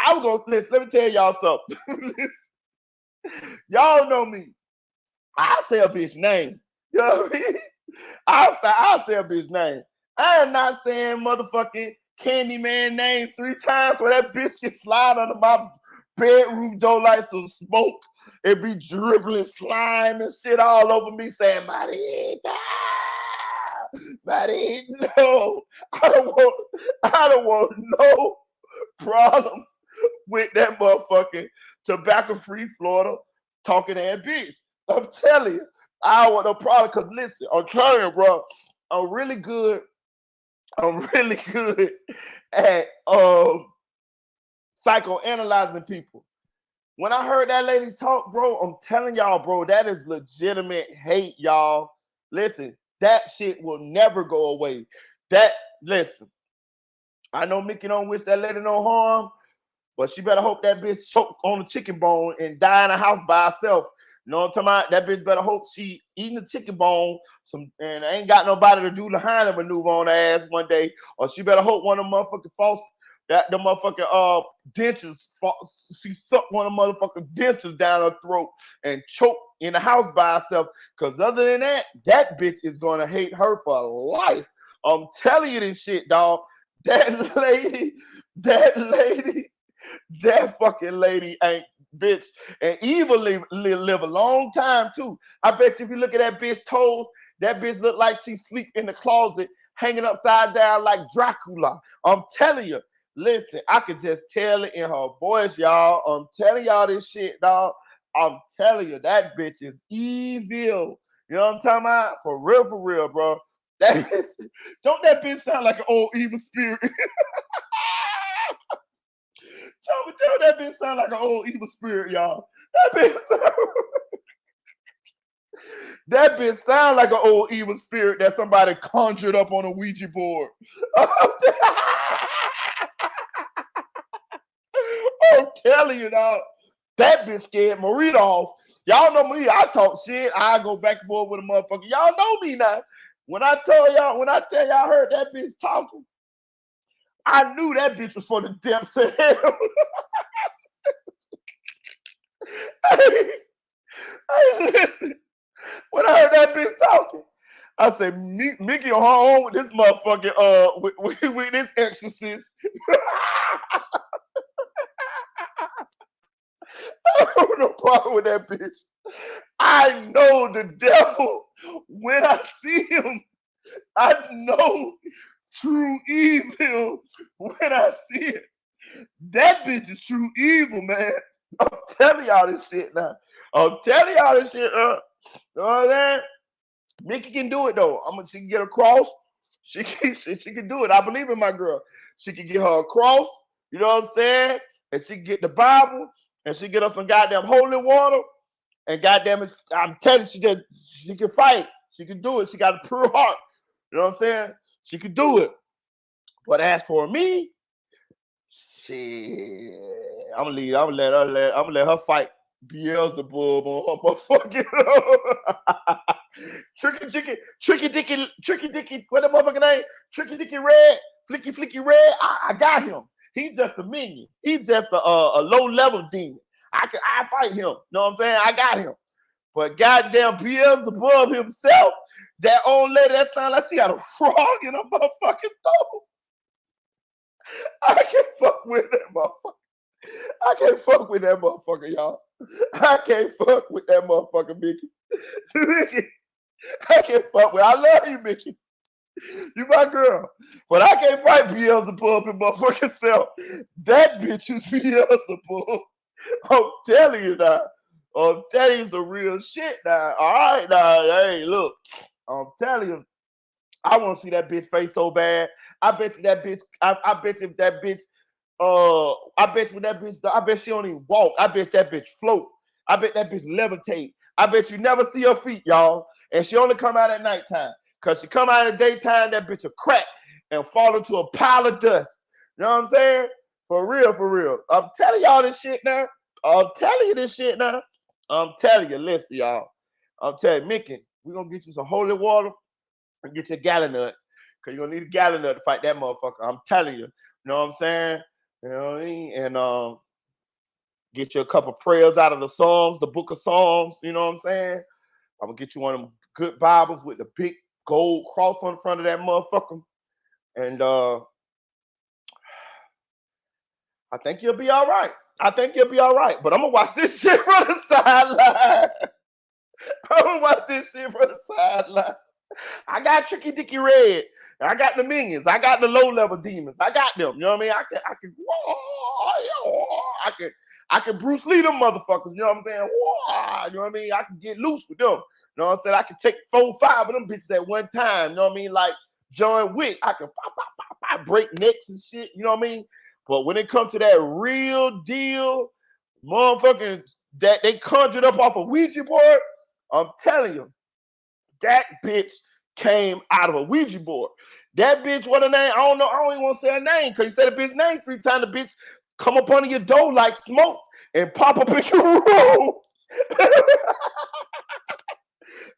let me tell y'all something. Listen, y'all know me. I'll say a bitch name. You know what I mean? I'll say a bitch name. I am not saying motherfucking Candyman name 3 times so that bitch can slide under my bedroom door like some smoke and be dribbling slime and shit all over me saying, Marita, no. I don't want no problems with that motherfucking tobacco-free Florida talking ass bitch. I'm telling you, I don't want no problem. Cause listen, I'm telling you, bro, I'm really good. I'm really good at psychoanalyzing people. When I heard that lady talk, bro, I'm telling y'all, bro, that is legitimate hate, y'all. Listen, that shit will never go away. Listen, I know Mickey don't wish that lady no harm, but she better hope that bitch choke on the chicken bone and die in a house by herself. You know what I'm talking about? That bitch better hope she eating the chicken bone and ain't got nobody to do the Heine maneuver on her ass one day. Or she better hope one of them motherfucking the motherfucking dentures, she sucked one of the motherfucking dentures down her throat and choke in the house by herself. Because other than that, that bitch is going to hate her for life. I'm telling you this shit, dog. That lady, that fucking lady ain't bitch. And Eva live a long time too. I bet you if you look at that bitch toes, that bitch look like she sleep in the closet, hanging upside down like Dracula. I'm telling you. Listen, I could just tell it in her voice, y'all. I'm telling y'all this shit, dog. I'm telling you, that bitch is evil. You know what I'm talking about? For real, bro. Don't that bitch sound like an old evil spirit? Tell that bitch sound like an old evil spirit, y'all. That bitch sound like an old evil spirit that somebody conjured up on a Ouija board. I'm telling you, dog. That bitch scared Marita off. Y'all know me. I talk shit. I go back and forth with a motherfucker. Y'all know me now. When I tell y'all I heard that bitch talking, I knew that bitch was for the depths of hell. Hey, listen. When I heard that bitch talking, I said, Mickey on her own with this motherfucking with this exorcist. I have no problem with that bitch. I know the devil when I see him. I know true evil when I see it. That bitch is true evil, man. I'm telling y'all this shit now. I'm telling y'all this shit. You know what I'm saying? Mickey can do it though. She can get a cross. She can do it. I believe in my girl. She can get her a cross. You know what I'm saying? And she can get the Bible. And she get us some goddamn holy water. And goddamn it, I'm telling you, she can fight. She can do it. She got a pure heart. You know what I'm saying? She can do it. But as for me, shit, I'm gonna let her fight Beelzebub on her motherfucking Tricky Dicky, what the motherfucking name? Tricky Dicky Red, Flicky Red. I got him. He's just a minion. He's just a low level demon. I fight him. You know what I'm saying? I got him. But goddamn Beelzebub himself, that old lady that sound like she got a frog in her motherfucking throat. I can't fuck with that motherfucker. I can't fuck with that motherfucker, y'all. I can't fuck with that motherfucker, Mickey. Mickey, I can't fuck with. I love you, Mickey. You my girl, but I can't fight Beelzebub and motherfucking self. That bitch is Beelzebub. I'm telling you now. I'm telling you some real shit now. All right, now, hey, look. I'm telling you, I want to see that bitch face so bad. I bet you that bitch. I bet you that bitch. I bet she don't even walk. I bet that bitch float. I bet that bitch levitate. I bet you never see her feet, y'all. And she only come out at nighttime. Cause she come out in the daytime, that bitch will crack and fall into a pile of dust. You know what I'm saying? For real. I'm telling y'all this shit now. I'm telling you this shit now. I'm telling you, listen, y'all. I'm telling you, Mickey, we're gonna get you some holy water and get you a gallon nut. Cause you're gonna need a gallon nut to fight that motherfucker. I'm telling you. You know what I'm saying? You know what I mean? And get you a couple prayers out of the Psalms, the book of Psalms, you know what I'm saying? I'm gonna get you one of them good Bibles with the big gold cross on the front of that motherfucker. And I think you'll be all right. But I'm gonna watch this shit from the sideline. I'm gonna watch this shit from the sideline. I got Tricky Dicky Red. I got the minions. I got the low-level demons. I got them. You know what I mean? I can Bruce Lee them motherfuckers. You know what I'm saying? You know what I mean? I can get loose with them. You know what I'm saying? I can take 4, 5 of them bitches at one time. You know what I mean? Like John Wick, I can pop, break necks and shit. You know what I mean? But when it comes to that real deal, motherfucking that they conjured up off a Ouija board, I'm telling you, that bitch came out of a Ouija board. That bitch, what her name? I don't know. I don't even want to say her name because you said the bitch name 3 times. The bitch come up under your door like smoke and pop up in your room.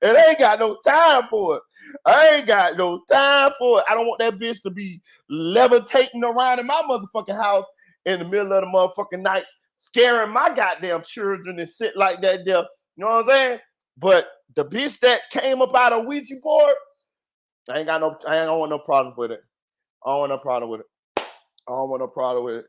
And I ain't got no time for it. I ain't got no time for it. I don't want that bitch to be levitating around in my motherfucking house in the middle of the motherfucking night, scaring my goddamn children and shit like that there. You know what I'm saying? But the bitch that came up out of Ouija board, I don't want no problems with it. I don't want no problem with it.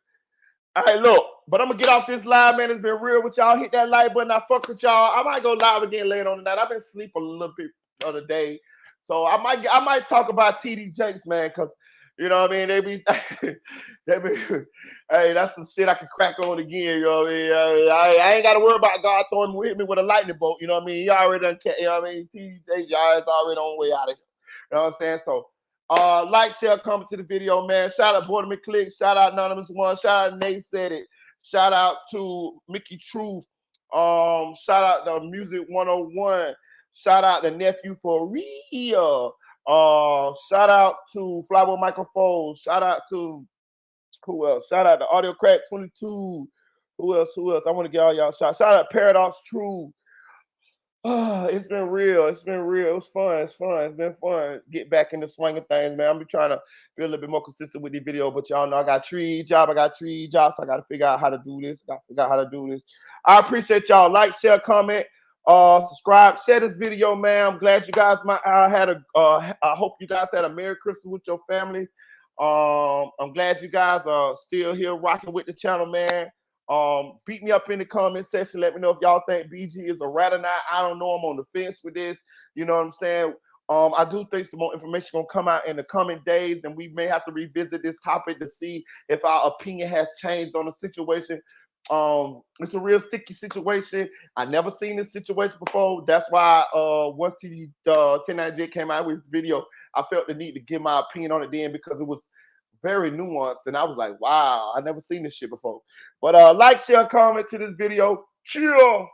All right, look, but I'm gonna get off this live, man. It's been real with y'all. Hit that like button. I fuck with y'all. I might go live again later on tonight. I've been sleeping a little bit the other day, so I might talk about TD Jakes, man, because you know what I mean. They be, hey, that's some shit I can crack on again. You know what I mean? I ain't got to worry about God hit me with a lightning bolt. You know what I mean? You already done, you know what I mean? TD Jakes, y'all is already on the way out of here. You know what I'm saying? So. Like, share, comment to the video, man. Shout out Border McClick. Shout out Anonymous One. Shout out Nate Said It. Shout out to Mickey Truth. Shout out to Music 101. Shout out to Nephew for Real. Shout out to Flyboy Microphones. Shout out to who else? Shout out to Audio Crack 22. Who else? I want to get all y'all shout. Shout out Paradox True. It's been real. It was fun. It's been fun. Get back in the swing of things, man. I'm be trying to be a little bit more consistent with the video, but y'all know I got 3 jobs, so I got to figure out how to do this. I appreciate y'all. Like, share, comment, subscribe, share this video, man. I'm glad you guys I hope you guys had a Merry Christmas with your families. I'm glad you guys are still here rocking with the channel, man. Beat me up in the comment section. Let me know if y'all think BG is a rat or not. I don't know. I'm on the fence with this. You know what I'm saying? I do think some more information gonna come out in the coming days, and we may have to revisit this topic to see if our opinion has changed on the situation. It's a real sticky situation. I never seen this situation before. That's why once the 1090J came out with this video, I felt the need to give my opinion on it then because it was very nuanced, and I was like, wow, I never seen this shit before. But like, share, comment to this video. Chill.